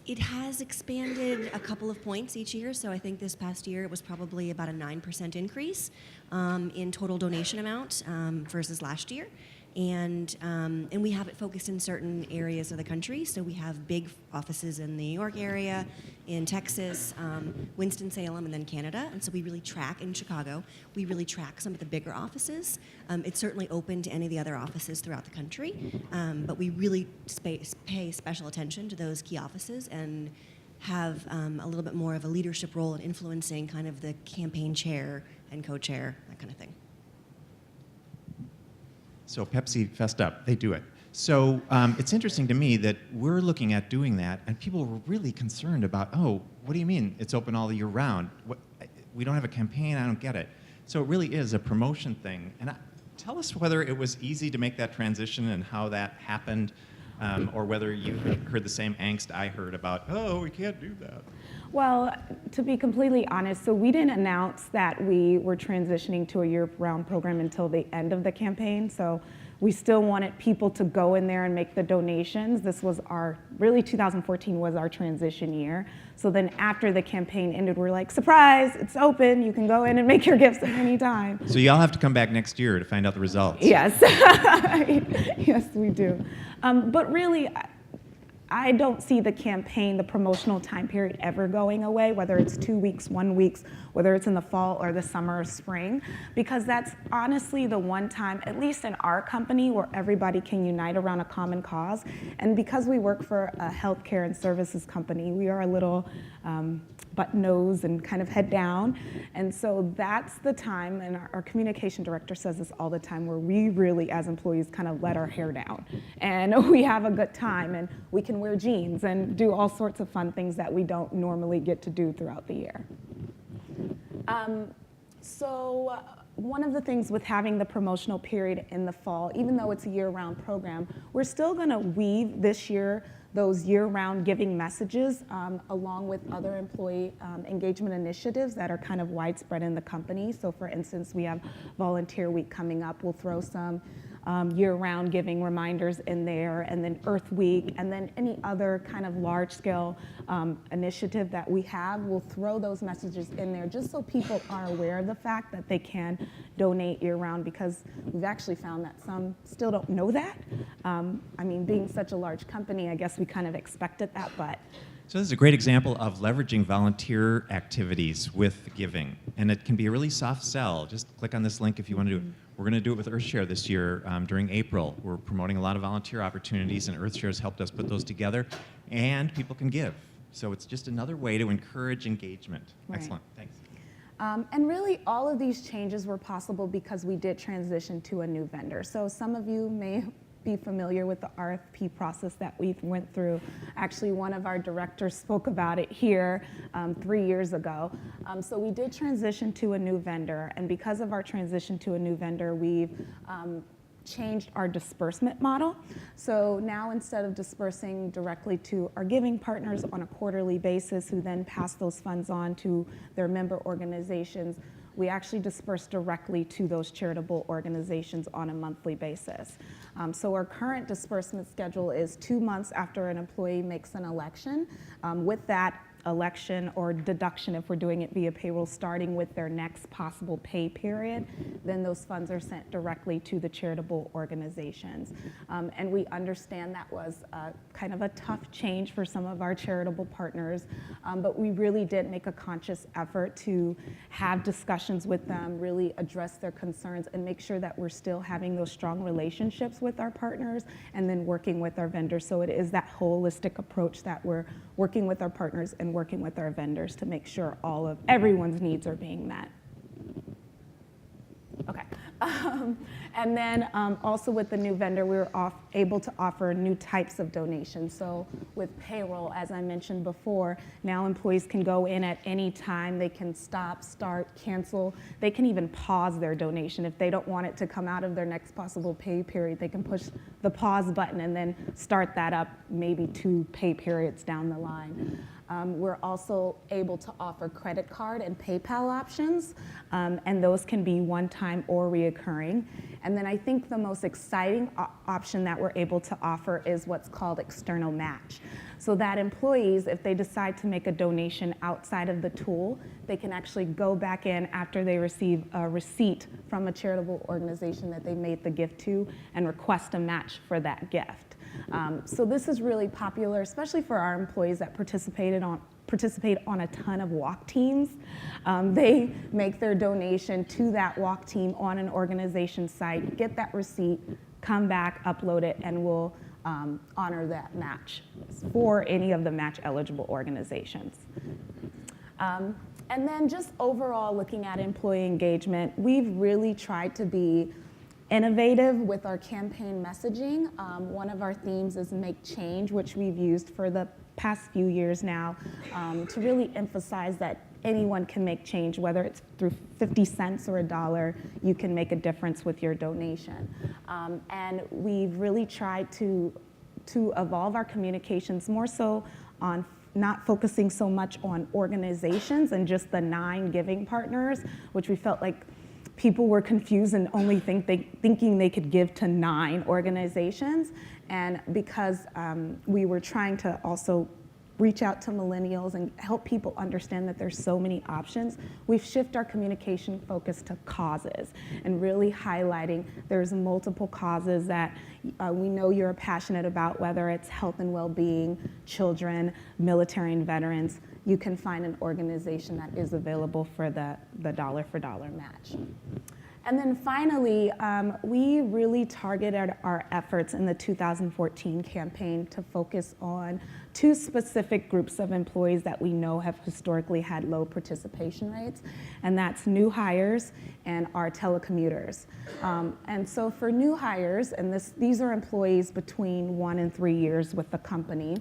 It has expanded a couple of points each year. So I think this past year it was probably about a 9% increase in total donation amount versus last year. And we have it focused in certain areas of the country. So we have big offices in the New York area, in Texas, Winston-Salem, and then Canada. And so we really track, in Chicago, we really track some of the bigger offices. It's certainly open to any of the other offices throughout the country, but we really pay special attention to those key offices and have a little bit more of a leadership role in influencing kind of the campaign chair and co-chair, that kind of thing. So Pepsi fessed up. They do it. So it's interesting to me that we're looking at doing that, and people were really concerned about, oh, what do you mean it's open all year round? We don't have a campaign. I don't get it. So it really is a promotion thing. And tell us whether it was easy to make that transition and how that happened, or whether you heard the same angst I heard about, oh, we can't do that. Well, to be completely honest, so we didn't announce that we were transitioning to a year-round program until the end of the campaign. So we still wanted people to go in there and make the donations. This was really 2014 was our transition year. So then after the campaign ended, we're like, surprise, it's open. You can go in and make your gifts at any time. So y'all have to come back next year to find out the results. Yes, yes, we do. But really, I don't see the campaign, the promotional time period ever going away, whether it's 2 weeks, 1 week, whether it's in the fall or the summer or spring, because that's honestly the one time, at least in our company, where everybody can unite around a common cause. And because we work for a healthcare and services company, we are a little button-nosed and kind of head down. And so that's the time, and our communication director says this all the time, where we really, as employees, kind of let our hair down. And we have a good time, and we can wear jeans and do all sorts of fun things that we don't normally get to do throughout the year. So one of the things with having the promotional period in the fall, even though it's a year-round program, we're still going to weave this year those year-round giving messages along with other employee engagement initiatives that are kind of widespread in the company. So for instance, we have Volunteer Week coming up. We'll throw some year-round giving reminders in there, and then Earth Week, and then any other kind of large-scale initiative that we have, we'll throw those messages in there just so people are aware of the fact that they can donate year-round, because we've actually found that some still don't know that. I mean, being such a large company, I guess we kind of expected that, but So this is a great example of leveraging volunteer activities with giving, and it can be a really soft sell. Just click on this link if you want to do it. We're going to do it with EarthShare this year during April. We're promoting a lot of volunteer opportunities, and EarthShare has helped us put those together, and people can give. So it's just another way to encourage engagement. Right. Excellent, thanks. And really, all of these changes were possible because we did transition to a new vendor. So some of you may be familiar with the RFP process that we went through. Actually, one of our directors spoke about it here 3 years ago. So we did transition to a new vendor, and because of our transition to a new vendor, we've changed our disbursement model. So now, instead of dispersing directly to our giving partners on a quarterly basis, who then pass those funds on to their member organizations, we actually disperse directly to those charitable organizations on a monthly basis. So our current disbursement schedule is 2 months after an employee makes an election. With that election or deduction, if we're doing it via payroll, starting with their next possible pay period, then those funds are sent directly to the charitable organizations. And we understand that was kind of a tough change for some of our charitable partners, but we really did make a conscious effort to have discussions with them, really address their concerns, and make sure that we're still having those strong relationships with our partners and then working with our vendors. So it is that holistic approach that we're working with our partners and working with our vendors to make sure everyone's needs are being met. Okay. And then also with the new vendor, we were able to offer new types of donations. So with payroll, as I mentioned before, now employees can go in at any time. They can stop, start, cancel. They can even pause their donation. If they don't want it to come out of their next possible pay period, they can push the pause button and then start that up maybe 2 pay periods down the line. We're also able to offer credit card and PayPal options, and those can be one-time or reoccurring. And then I think the most exciting option that we're able to offer is what's called external match. So that employees, if they decide to make a donation outside of the tool, they can actually go back in after they receive a receipt from a charitable organization that they made the gift to and request a match for that gift. So this is really popular, especially for our employees that participate on a ton of walk teams. They make their donation to that walk team on an organization site, get that receipt, come back, upload it, and we'll honor that match for any of the match eligible organizations. And then just overall looking at employee engagement, we've really tried to be innovative with our campaign messaging. One of our themes is Make Change, which we've used for the past few years now to really emphasize that anyone can make change, whether it's through 50 cents or $1, you can make a difference with your donation. And we've really tried to evolve our communications more so on not focusing so much on organizations and just the 9 giving partners, which we felt like people were confused and only thinking they could give to 9 organizations. And because we were trying to also reach out to millennials and help people understand that there's so many options, we've shifted our communication focus to causes and really highlighting there's multiple causes that we know you're passionate about, whether it's health and well-being, children, military and veterans. You can find an organization that is available for the dollar for dollar match. And then finally, we really targeted our efforts in the 2014 campaign to focus on 2 specific groups of employees that we know have historically had low participation rates, and that's new hires and our telecommuters. And so for new hires, and these are employees between 1 and 3 years with the company,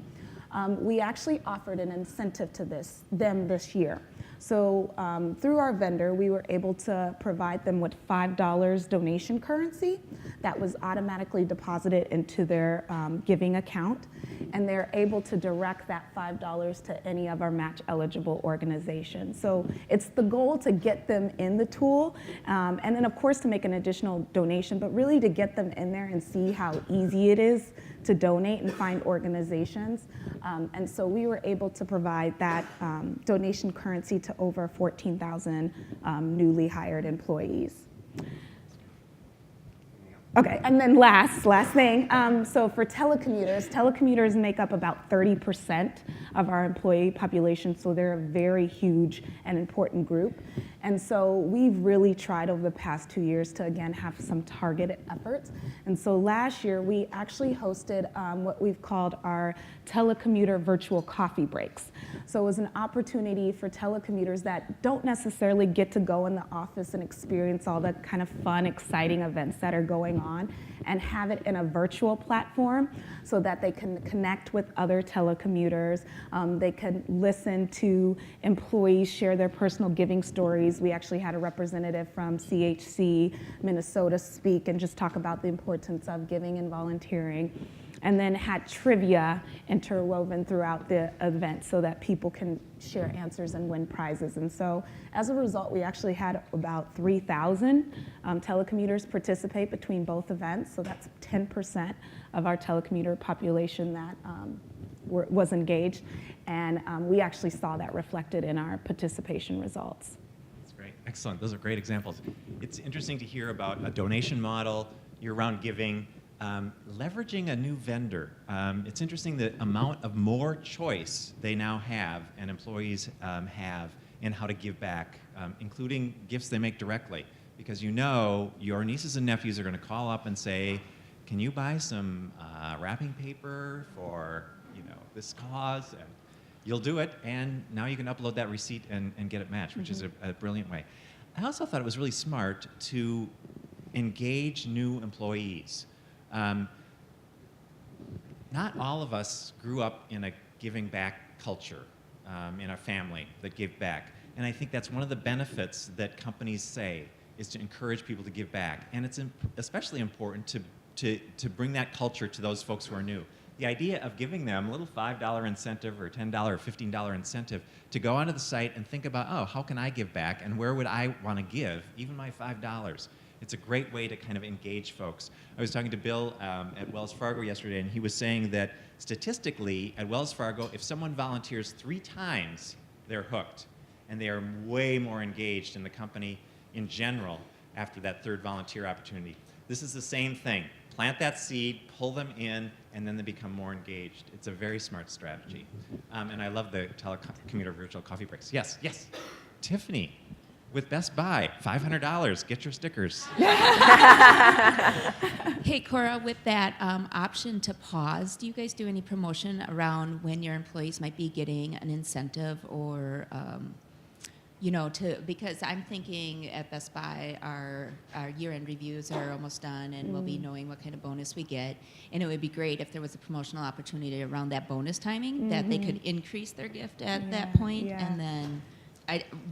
we actually offered an incentive to them this year. So through our vendor, we were able to provide them with $5 donation currency that was automatically deposited into their giving account, and they're able to direct that $5 to any of our match eligible organizations. So it's the goal to get them in the tool, and then of course to make an additional donation, but really to get them in there and see how easy it is to donate and find organizations. And so we were able to provide that donation currency to over 14,000 newly hired employees. Okay, and then last thing. So for telecommuters make up about 30% of our employee population, so they're a very huge and important group. And so we've really tried over the past 2 years to, again, have some targeted efforts. And so last year, we actually hosted what we've called our telecommuter virtual coffee breaks. So it was an opportunity for telecommuters that don't necessarily get to go in the office and experience all the kind of fun, exciting events that are going on, and have it in a virtual platform so that they can connect with other telecommuters. They can listen to employees share their personal giving stories. We actually had a representative from CHC Minnesota speak and just talk about the importance of giving and volunteering, and then had trivia interwoven throughout the event so that people can share answers and win prizes. And so as a result, we actually had about 3,000 telecommuters participate between both events. So that's 10% of our telecommuter population that was engaged. And we actually saw that reflected in our participation results. That's great. Excellent. Those are great examples. It's interesting to hear about a donation model, year-round giving, leveraging a new vendor. It's interesting the amount of more choice they now have and employees have in how to give back, including gifts they make directly. Because you know your nieces and nephews are going to call up and say, can you buy some wrapping paper for this cause? And you'll do it, and now you can upload that receipt and get it matched, which is a brilliant way. I also thought it was really smart to engage new employees. Not all of us grew up in a giving back culture, in a family that give back. And I think that's one of the benefits that companies say, is to encourage people to give back. And it's especially important to bring that culture to those folks who are new. The idea of giving them a little $5 incentive or $10 or $15 incentive to go onto the site and think about, oh, how can I give back and where would I want to give, even my $5? It's a great way to kind of engage folks. I was talking to Bill at Wells Fargo yesterday, and he was saying that statistically at Wells Fargo, if someone volunteers 3 times, they're hooked. And they are way more engaged in the company in general after that 3rd volunteer opportunity. This is the same thing. Plant that seed, pull them in, and then they become more engaged. It's a very smart strategy. And I love the telecommuter virtual coffee breaks. Yes, yes. Tiffany, with Best Buy, $500, get your stickers. Hey, Cora, with that option to pause, do you guys do any promotion around when your employees might be getting an incentive or, because I'm thinking at Best Buy, our year-end reviews are almost done and we'll be knowing what kind of bonus we get. And it would be great if there was a promotional opportunity around that bonus timing that they could increase their gift at that point. And then,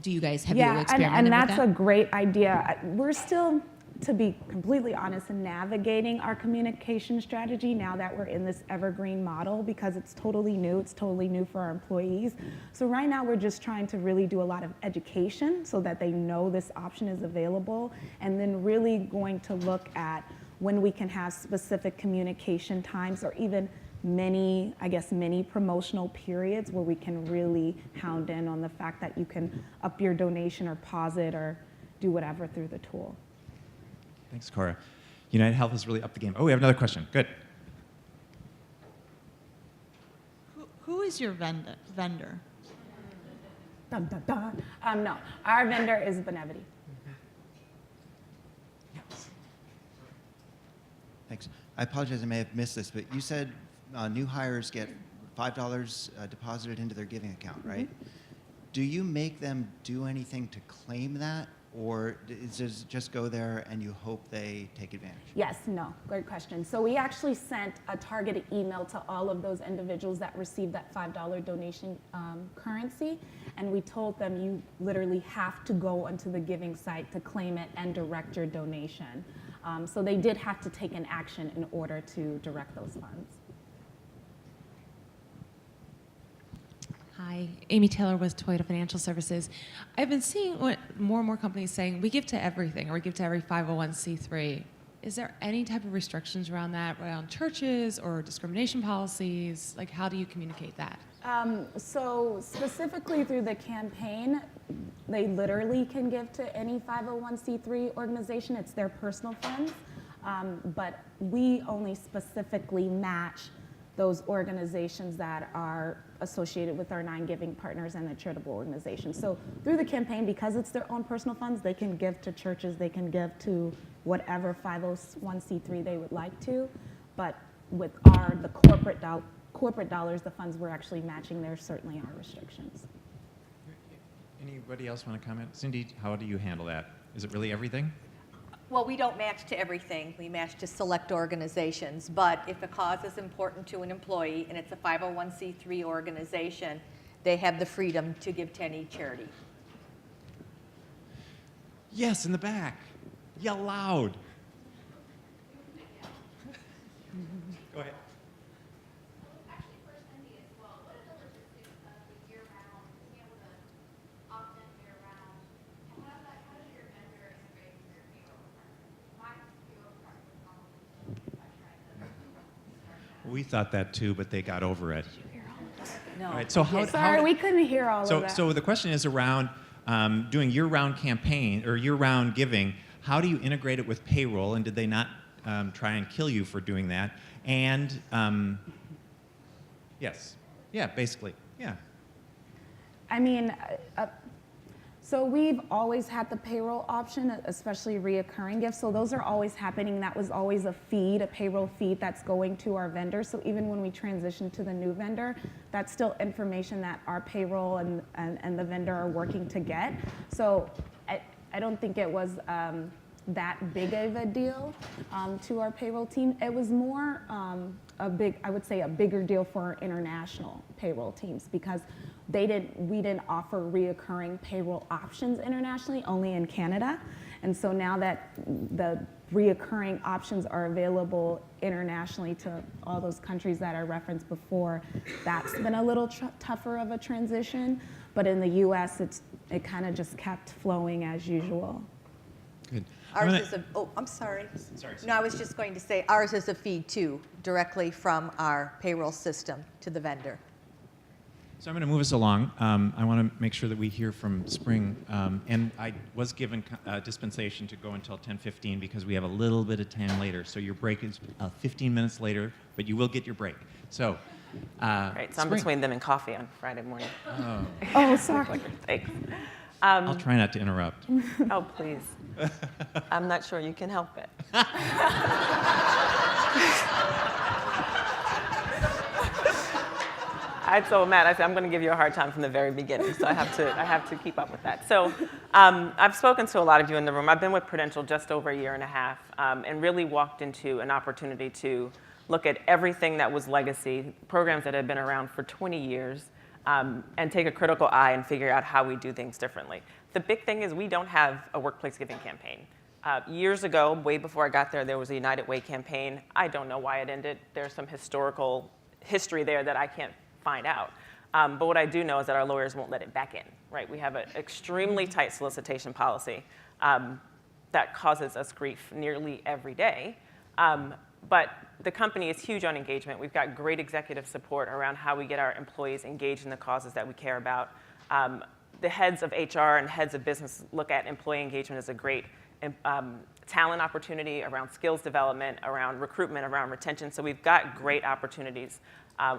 do you guys, have you experimented with that? And that's a great idea. We're still, to be completely honest, navigating our communication strategy now that we're in this evergreen model because it's totally new. It's totally new for our employees. So right now we're just trying to really do a lot of education so that they know this option is available, and then really going to look at when we can have specific communication times or even many promotional periods where we can really hound in on the fact that you can up your donation or pause it or do whatever through the tool. Thanks, Cora. United Health has really upped the game. Oh, we have another question. Good. Who is your vendor? Dun, dun, dun. No, our vendor is Benevity. Thanks. I apologize, I may have missed this, but you said new hires get $5 deposited into their giving account, right? Do you make them do anything to claim that? Or does it just go there and you hope they take advantage? Yes, no, great question. So we actually sent a targeted email to all of those individuals that received that $5 donation currency, and we told them you literally have to go onto the giving site to claim it and direct your donation. So they did have to take an action in order to direct those funds. Hi, Amy Taylor with Toyota Financial Services. I've been seeing more and more companies saying we give to everything, or we give to every 501c3. Is there any type of restrictions around that, around churches or discrimination policies? Like, how do you communicate that? So specifically through the campaign, they literally can give to any 501c3 organization. It's their personal funds. But we only specifically match those organizations that are associated with our 9 giving partners and the charitable organizations. So through the campaign, because it's their own personal funds, they can give to churches, they can give to whatever 501c3 they would like to. But with the corporate dollars, the funds we're actually matching, there certainly are restrictions. Anybody else want to comment? Cindy, how do you handle that? Is it really everything? Well, we don't match to everything. We match to select organizations. But if a cause is important to an employee and it's a 501c3 organization, they have the freedom to give to any charity. Yes, in the back. Yell loud. Go ahead. We thought that too, but they got over it. No. All right, so Sorry, we couldn't hear all of that. So the question is around doing year-round campaign or year-round giving. How do you integrate it with payroll, and did they not try and kill you for doing that? And yes, yeah, basically, yeah. I mean, so we've always had the payroll option, especially reoccurring gifts. So those are always happening. That was always a payroll feed that's going to our vendor. So even when we transition to the new vendor, that's still information that our payroll and the vendor are working to get. So I don't think it was that big of a deal to our payroll team. It was more I would say a bigger deal for our international payroll teams because we didn't offer reoccurring payroll options internationally, only in Canada. And so now that the reoccurring options are available internationally to all those countries that I referenced before, that's been a little tougher of a transition. But in the US, it kind of just kept flowing as usual. Good. Ours is I'm sorry. Sorry. No, I was just going to say ours is a feed too, directly from our payroll system to the vendor. So I'm going to move us along. I want to make sure that we hear from Spring. And I was given dispensation to go until 10:15 because we have a little bit of time later. So your break is 15 minutes later, but you will get your break. So, Right, so I'm Spring. between them and coffee on Friday morning. Oh. Oh, sorry. Thanks. I'll try not to interrupt. Oh, please. I'm not sure you can help it. I told Matt, I said, I'm going to give you a hard time from the very beginning, so I have to keep up with that. So I've spoken to a lot of you in the room. I've been with Prudential just over a year and a half and really walked into an opportunity to look at everything that was legacy, programs that had been around for 20 years, and take a critical eye and figure out how we do things differently. The big thing is we don't have a workplace giving campaign. Years ago, way before I got there was a United Way campaign. I don't know why it ended. There's some history there that I can't find out. But what I do know is that our lawyers won't let it back in, right? We have an extremely tight solicitation policy that causes us grief nearly every day. But the company is huge on engagement. We've got great executive support around how we get our employees engaged in the causes that we care about. The heads of HR and heads of business look at employee engagement as a great talent opportunity around skills development, around recruitment, around retention. So we've got great opportunities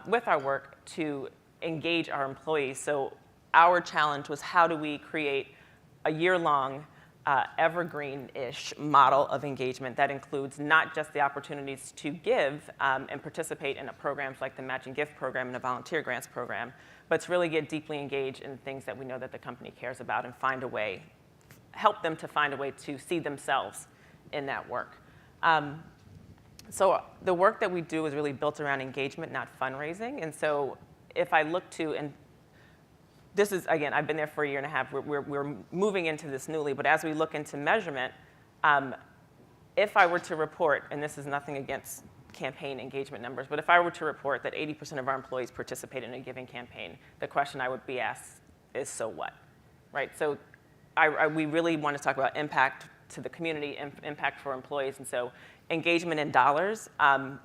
with our work to engage our employees. So our challenge was how do we create a year-long evergreen-ish model of engagement that includes not just the opportunities to give and participate in programs like the Match and Gift program and the Volunteer Grants program, but to really get deeply engaged in things that we know that the company cares about and find a way, help them to find a way to see themselves in that work. So the work that we do is really built around engagement, not fundraising. And so if I look to, and this is, again, I've been there for a year and a half. We're moving into this newly. But as we look into measurement, if I were to report, and this is nothing against campaign engagement numbers, but if I were to report that 80% of our employees participate in a giving campaign, the question I would be asked is, so what? Right? So we really want to talk about impact to the community, impact for employees. And so engagement in dollars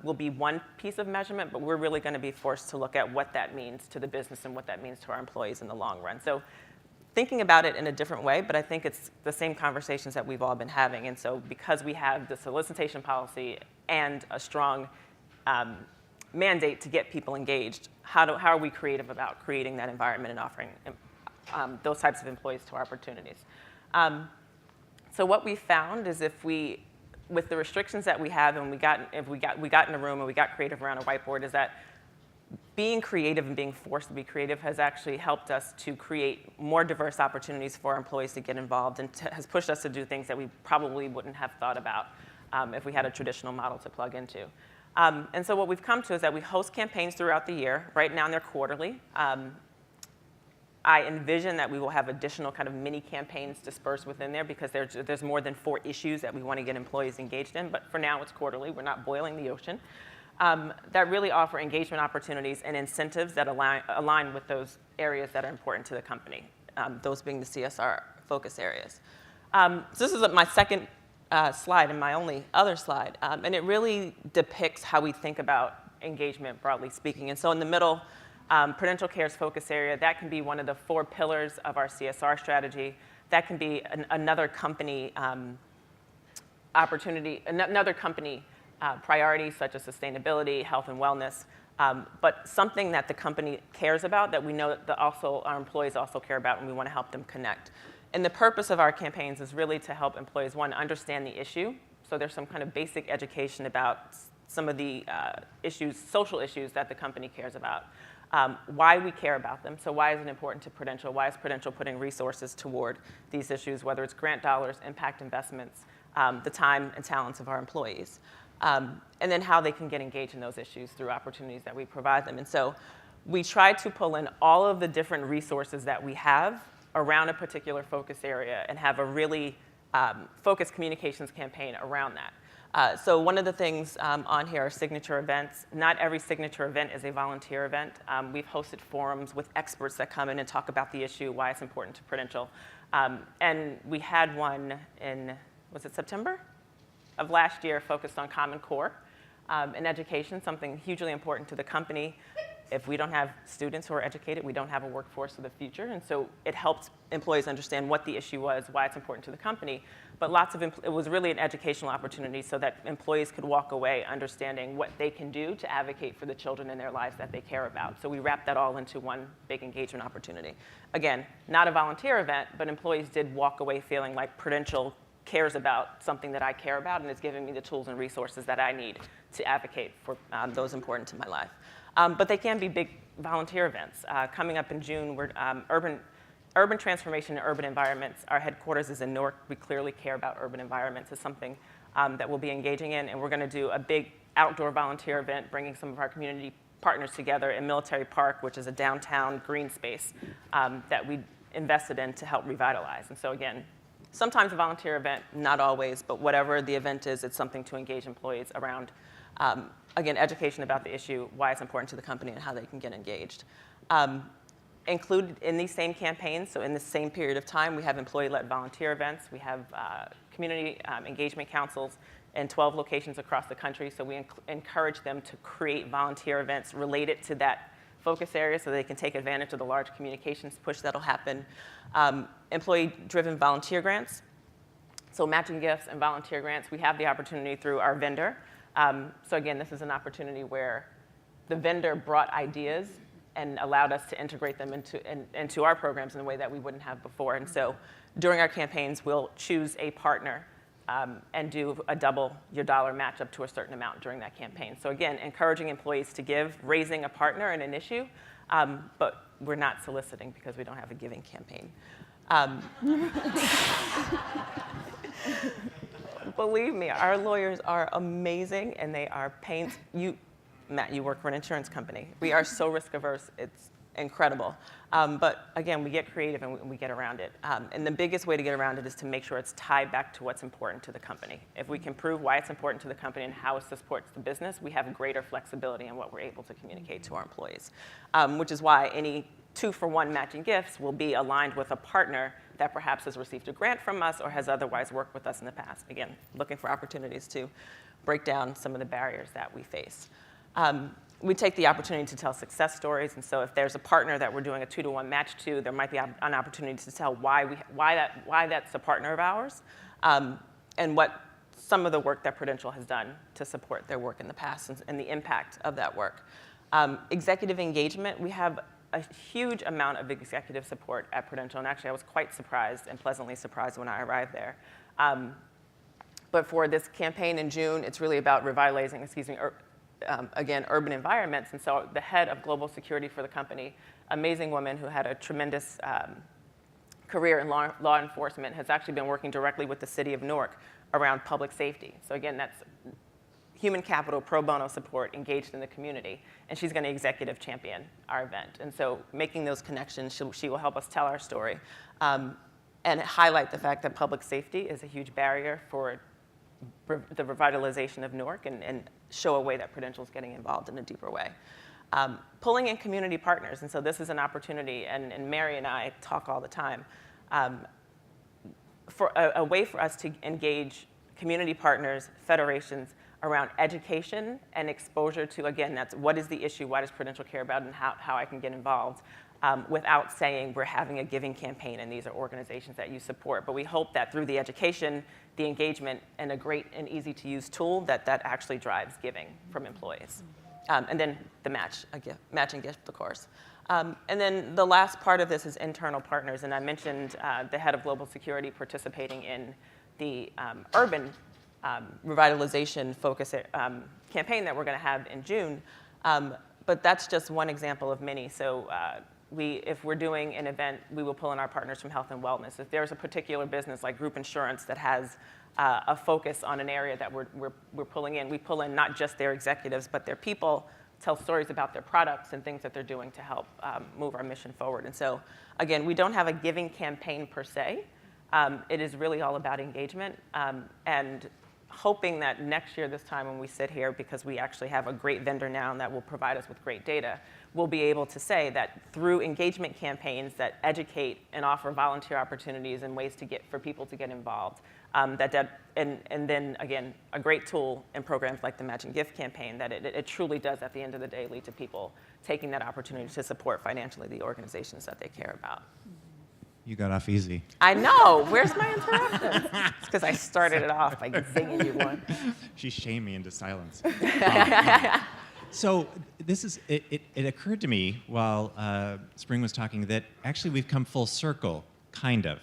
will be one piece of measurement, but we're really going to be forced to look at what that means to the business and what that means to our employees in the long run. So thinking about it in a different way, but I think it's the same conversations that we've all been having. And so because we have the solicitation policy and a strong mandate to get people engaged, how are we creative about creating that environment and offering those types of employees to our opportunities? So what we found is with the restrictions that we have, and we got in a room and we got creative around a whiteboard, is that being creative and being forced to be creative has actually helped us to create more diverse opportunities for our employees to get involved and has pushed us to do things that we probably wouldn't have thought about if we had a traditional model to plug into. And so what we've come to is that we host campaigns throughout the year. Right now they're quarterly. I envision that we will have additional kind of mini campaigns dispersed within there because there's more than 4 issues that we want to get employees engaged in. But for now, it's quarterly. We're not boiling the ocean. That really offer engagement opportunities and incentives that align with those areas that are important to the company, those being the CSR focus areas. So this is my second slide and my only other slide. And it really depicts how we think about engagement, broadly speaking. And so in the middle, Prudential Care's focus area, that can be one of the 4 pillars of our CSR strategy. That can be another company opportunity, another company priorities such as sustainability, health and wellness, but something that the company cares about that we know that our employees also care about and we want to help them connect. And the purpose of our campaigns is really to help employees, one, understand the issue. So there's some kind of basic education about some of the social issues that the company cares about. Why we care about them. So why is it important to Prudential? Why is Prudential putting resources toward these issues, whether it's grant dollars, impact investments, the time and talents of our employees. And then how they can get engaged in those issues through opportunities that we provide them. And so we try to pull in all of the different resources that we have around a particular focus area and have a really focused communications campaign around that. So one of the things on here are signature events. Not every signature event is a volunteer event. We've hosted forums with experts that come in and talk about the issue, why it's important to Prudential. And we had one in, was it September of last year, focused on Common Core in education, something hugely important to the company. If we don't have students who are educated, we don't have a workforce of the future. And so it helps employees understand what the issue was, why it's important to the company. But it was really an educational opportunity so that employees could walk away understanding what they can do to advocate for the children in their lives that they care about. So we wrapped that all into one big engagement opportunity. Again, not a volunteer event, but employees did walk away feeling like Prudential cares about something that I care about and is giving me the tools and resources that I need to advocate for those important to my life. But they can be big volunteer events. Coming up in June, we're urban transformation in urban environments. Our headquarters is in Newark. We clearly care about urban environments. It's something that we'll be engaging in, and we're going to do a big outdoor volunteer event, bringing some of our community partners together in Military Park, which is a downtown green space that we invested in to help revitalize. And so again, sometimes a volunteer event, not always, but whatever the event is, it's something to engage employees around. Again, education about the issue, why it's important to the company, and how they can get engaged. Included in these same campaigns, so in the same period of time, we have employee-led volunteer events. We have community engagement councils in 12 locations across the country, so we encourage them to create volunteer events related to that focus area so they can take advantage of the large communications push that'll happen. Employee-driven volunteer grants, so matching gifts and volunteer grants. We have the opportunity through our vendor. So again, this is an opportunity where the vendor brought ideas and allowed us to integrate them into our programs in a way that we wouldn't have before. And so during our campaigns, we'll choose a partner and do a double your dollar match up to a certain amount during that campaign. So again, encouraging employees to give, raising a partner in an issue, but we're not soliciting because we don't have a giving campaign. Believe me, our lawyers are amazing, and they are pains. Matt, you work for an insurance company. We are so risk averse, it's incredible. But again, we get creative and we get around it. And the biggest way to get around it is to make sure it's tied back to what's important to the company. If we can prove why it's important to the company and how it supports the business, we have greater flexibility in what we're able to communicate to our employees. Which is why any 2-for-1 matching gifts will be aligned with a partner that perhaps has received a grant from us or has otherwise worked with us in the past. Again, looking for opportunities to break down some of the barriers that we face. We take the opportunity to tell success stories, and so if there's a partner that we're doing a 2-to-1 match to, there might be an opportunity to tell why that's a partner of ours, and what some of the work that Prudential has done to support their work in the past and the impact of that work. Executive engagement, we have a huge amount of executive support at Prudential, and actually I was quite surprised and pleasantly surprised when I arrived there. But for this campaign in June, it's really about revitalizing, again, urban environments. And so the head of global security for the company, amazing woman who had a tremendous career in law enforcement, has actually been working directly with the city of Newark around public safety. So again, that's human capital, pro bono support engaged in the community. And she's going to executive champion our event. And so making those connections, she will help us tell our story and highlight the fact that public safety is a huge barrier for the revitalization of Newark and show a way that Prudential is getting involved in a deeper way. Pulling in community partners, and so this is an opportunity, and Mary and I talk all the time, for a way for us to engage community partners, federations, around education and exposure to, again, that's what is the issue, why does Prudential care about it, and how I can get involved, without saying we're having a giving campaign and these are organizations that you support. But we hope that through the education, the engagement, and a great and easy to use tool, that actually drives giving from employees. And then the matching gift, of course. And then the last part of this is internal partners, and I mentioned the head of global security participating in the urban revitalization focus campaign that we're going to have in June. But that's just one example of many. So if we're doing an event, we will pull in our partners from health and wellness. If there's a particular business like group insurance that has a focus on an area that we're pulling in, we pull in not just their executives, but their people, tell stories about their products and things that they're doing to help move our mission forward. And so, again, we don't have a giving campaign per se. It is really all about engagement and hoping that next year this time when we sit here, because we actually have a great vendor now that will provide us with great data, we'll be able to say that through engagement campaigns that educate and offer volunteer opportunities and ways for people to get involved, and then, again, a great tool in programs like the Match and Gift campaign, that it truly does, at the end of the day, lead to people taking that opportunity to support financially the organizations that they care about. You got off easy. I know. Where's my interruptions? It's because I started it off by zinging you one. She shamed me into silence. So it occurred to me while Spring was talking that actually we've come full circle, kind of.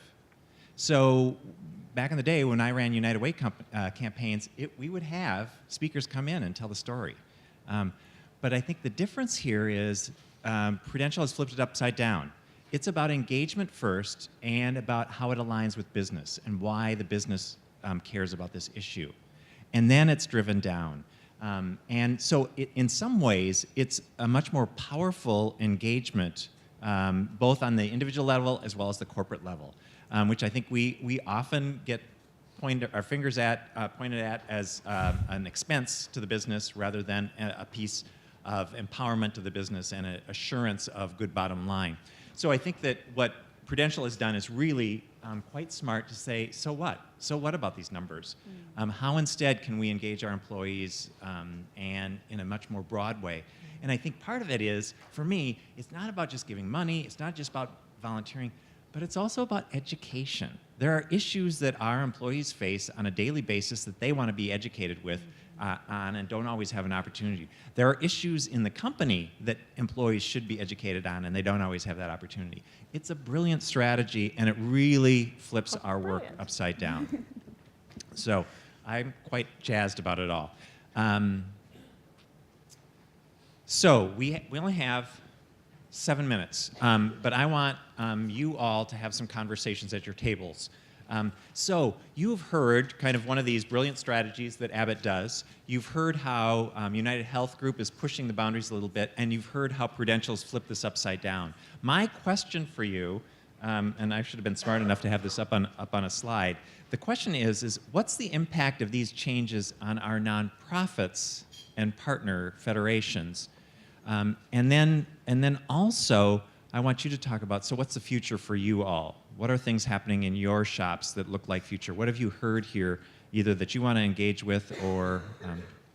So back in the day when I ran United Way campaigns, we would have speakers come in and tell the story. But I think the difference here is Prudential has flipped it upside down. It's about engagement first and about how it aligns with business and why the business cares about this issue. And then it's driven down. And so in some ways, it's a much more powerful engagement, both on the individual level as well as the corporate level, which I think we often get our fingers pointed at as an expense to the business rather than a piece of empowerment to the business and an assurance of good bottom line. So I think that what Prudential has done is really quite smart to say, so what? So what about these numbers? How instead can we engage our employees and in a much more broad way? And I think part of it is, for me, it's not about just giving money, it's not just about volunteering, but it's also about education. There are issues that our employees face on a daily basis that they want to be educated with on and don't always have an opportunity. There are issues in the company that employees should be educated on and they don't always have that opportunity. It's a brilliant strategy and it really flips our work upside down. So I'm quite jazzed about it all. So we only have 7 minutes, but I want you all to have some conversations at your tables. So you've heard kind of one of these brilliant strategies that Abbott does. You've heard how United Health Group is pushing the boundaries a little bit, and you've heard how Prudential's flipped this upside down. My question for you, and I should have been smart enough to have this up on a slide. The question is what's the impact of these changes on our nonprofits and partner federations? And then also, I want you to talk about, so what's the future for you all? What are things happening in your shops that look like future? What have you heard here, either that you want to engage with or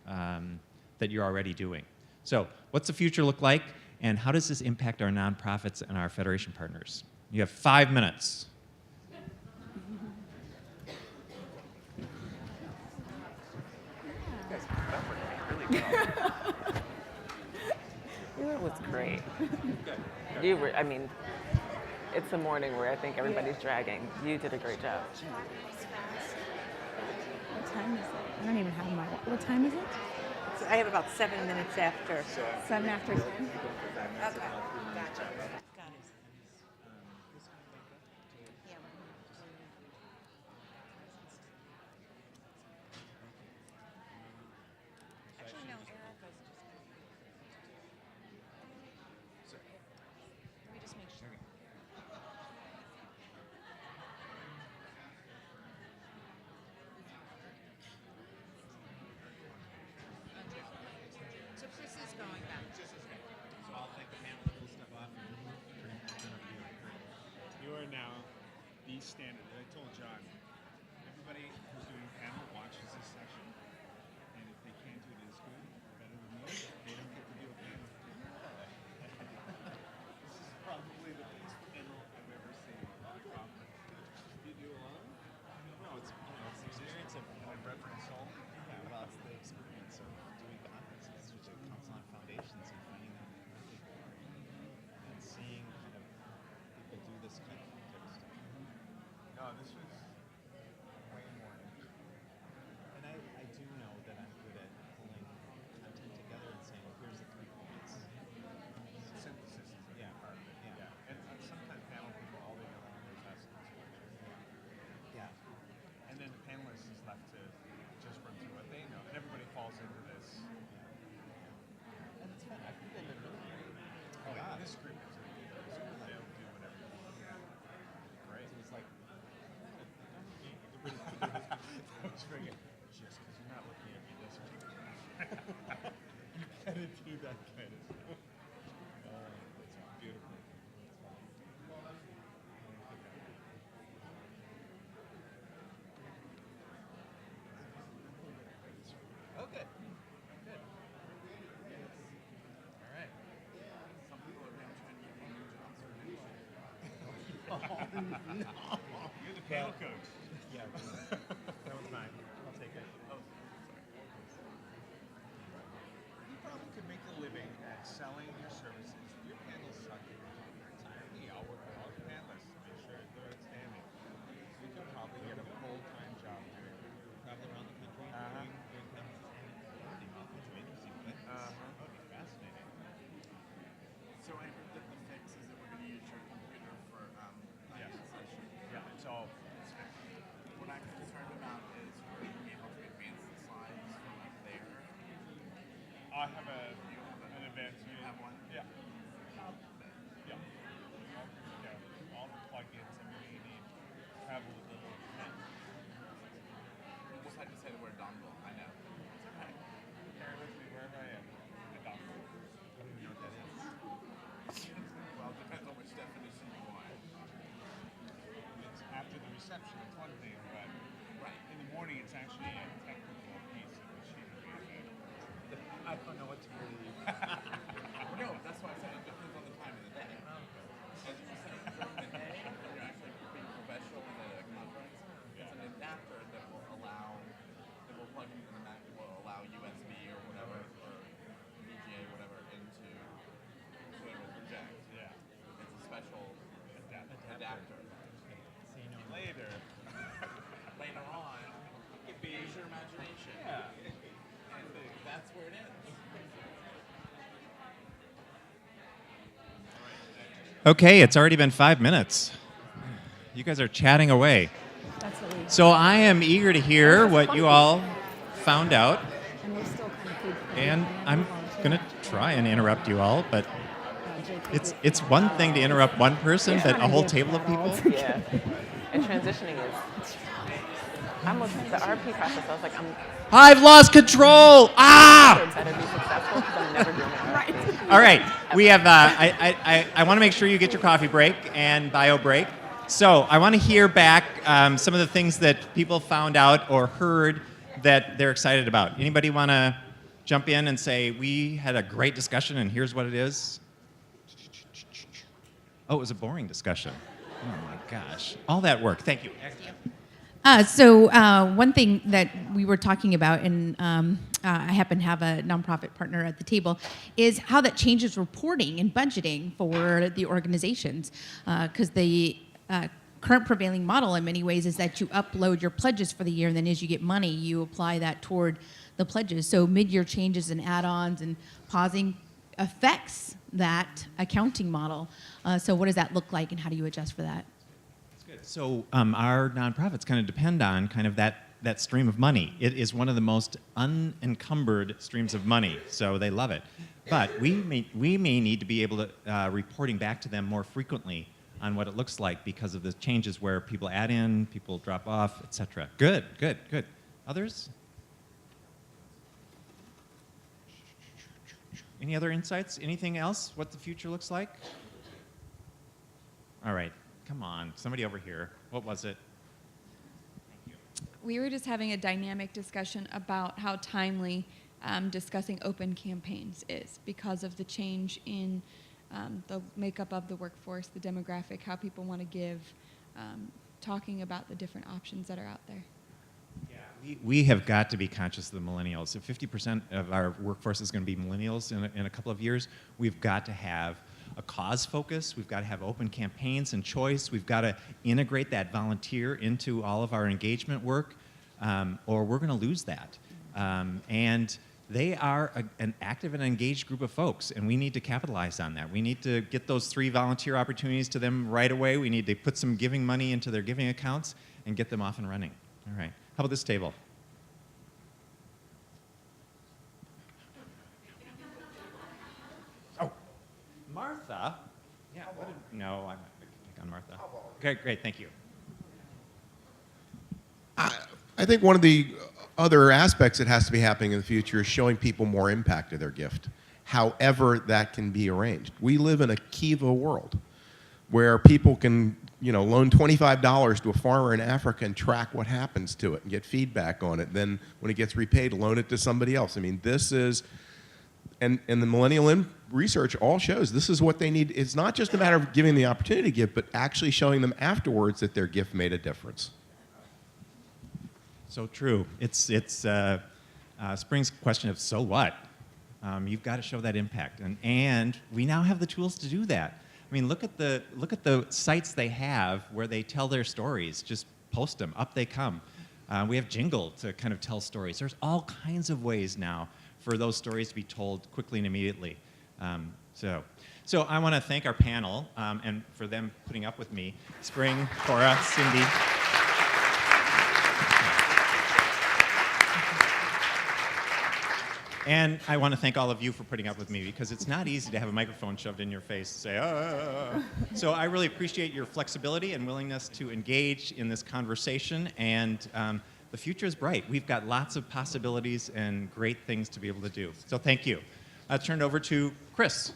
that you're already doing? So what's the future look like, and how does this impact our nonprofits and our federation partners? You have 5 minutes. That was great. I mean, it's a morning where I think everybody's dragging. You did a great job. What time is it? I don't even have my. What time is it? I have about 7 minutes after. 7 after 10. Okay, gotcha. You are now the standard. I told John, everybody who's doing panel watches this session, and if they can't do it as good or better than me, they don't get to do a panel. This is probably the best panel I've ever seen at a conference. You do alone? No, it's the experience of reference all. Yeah, well, it's the experience of doing conferences, which are Council on Foundations, and finding them really boring, and seeing kind of people do this kind of stuff. No, this was Way more. And I do know that I'm good at pulling content together and saying, here's the 3 points. synthesis. Yeah, part of it, yeah. You're the panel coach. Yeah, that was mine. I'll take it. You probably could make a living at selling your services. Your panels suck. I'll work with all the panelists to make sure they're outstanding. You could probably get a full-time job doing it. Travel around the country doing panels. Interesting. That would be fascinating. So I heard that the fix is that we're going to use your computer for Yes. session. Yeah, it's all What I'm concerned about is we're being able to advance the slides from up there. I have an advanced unit. Have one? Yeah. Yeah. All the plugins that we need. Travel with little pen. Just had to say the word dongle. I know. It's okay. Carry with me wherever I am. A dongle. I don't even know what that is. Well, it depends on which definition you want. It's after the reception. It's one thing, but in the morning it's actually a technical piece of machinery. I don't know what to believe. Well, no, that's why I said it depends on the time of the day. As you said, during the day, when you're actually being professional in a conference, it's an adapter that will plug into the Mac, will allow USB or whatever, or VGA, whatever, into, so it will project. Yeah. It's a special adapter. See you later. Later on, use your imagination. Yeah. And that's where it ends. Okay, it's already been 5 minutes. You guys are chatting away. That's what we. So I am eager to hear what you all found out, And we're still kind of food. and I'm going to try and interrupt you all, but it's one thing to interrupt one person, but a whole table of people? Yeah. And transitioning is. I'm with the RP process. I was like, I've lost control! Ah! Better be successful because I'm never doing it right. All right, we have. I want to make sure you get your coffee break and bio break. So I want to hear back some of the things that people found out or heard that they're excited about. Anybody want to jump in and say we had a great discussion and here's what it is? Oh, it was a boring discussion. Oh my gosh, all that work. Thank you. One thing that we were talking about, and I happen to have a nonprofit partner at the table, is how that changes reporting and budgeting for the organizations. Because the current prevailing model in many ways is that you upload your pledges for the year, and then as you get money, you apply that toward the pledges. So mid-year changes and add-ons and pausing affects that accounting model. So what does that look like, and how do you adjust for that? So our nonprofits kind of depend on kind of that stream of money. It is one of the most unencumbered streams of money, so they love it. But we may need to be able to reporting back to them more frequently on what it looks like because of the changes where people add in, people drop off, etc. Good. Others? Any other insights? Anything else? What the future looks like? All right. Come on, somebody over here. What was it? We were just having a dynamic discussion about how timely discussing open campaigns is because of the change in the makeup of the workforce, the demographic, how people want to give, talking about the different options that are out there. We have got to be conscious of the millennials. If 50% of our workforce is going to be millennials in a couple of years, we've got to have a cause focus. We've got to have open campaigns and choice. We've got to integrate that volunteer into all of our engagement work, or we're going to lose that. And they are an active and engaged group of folks, and we need to capitalize on that. We need to get those 3 volunteer opportunities to them right away. We need to put some giving money into their giving accounts and get them off and running. All right. How about this table? Oh, Martha. Yeah. No, I'm not going to pick on Martha. Okay, great. Thank you. I think one of the other aspects that has to be happening in the future is showing people more impact of their gift, however that can be arranged. We live in a Kiva world where people can, loan $25 to a farmer in Africa and track what happens to it and get feedback on it. Then when it gets repaid, loan it to somebody else. I mean, this is, and the millennial research all shows this is what they need. It's not just a matter of giving the opportunity to give, but actually showing them afterwards that their gift made a difference. So true. It's Spring's question of so what? You've got to show that impact, and we now have the tools to do that. I mean, look at the sites they have where they tell their stories. Just post them, up they come. We have Jingle to kind of tell stories. There's all kinds of ways now for those stories to be told quickly and immediately. So I want to thank our panel and for them putting up with me. Spring, Cora, Cindy. And I want to thank all of you for putting up with me, because it's not easy to have a microphone shoved in your face and say, ah. So I really appreciate your flexibility and willingness to engage in this conversation. And the future is bright. We've got lots of possibilities and great things to be able to do. So thank you. I'll turn it over to Chris.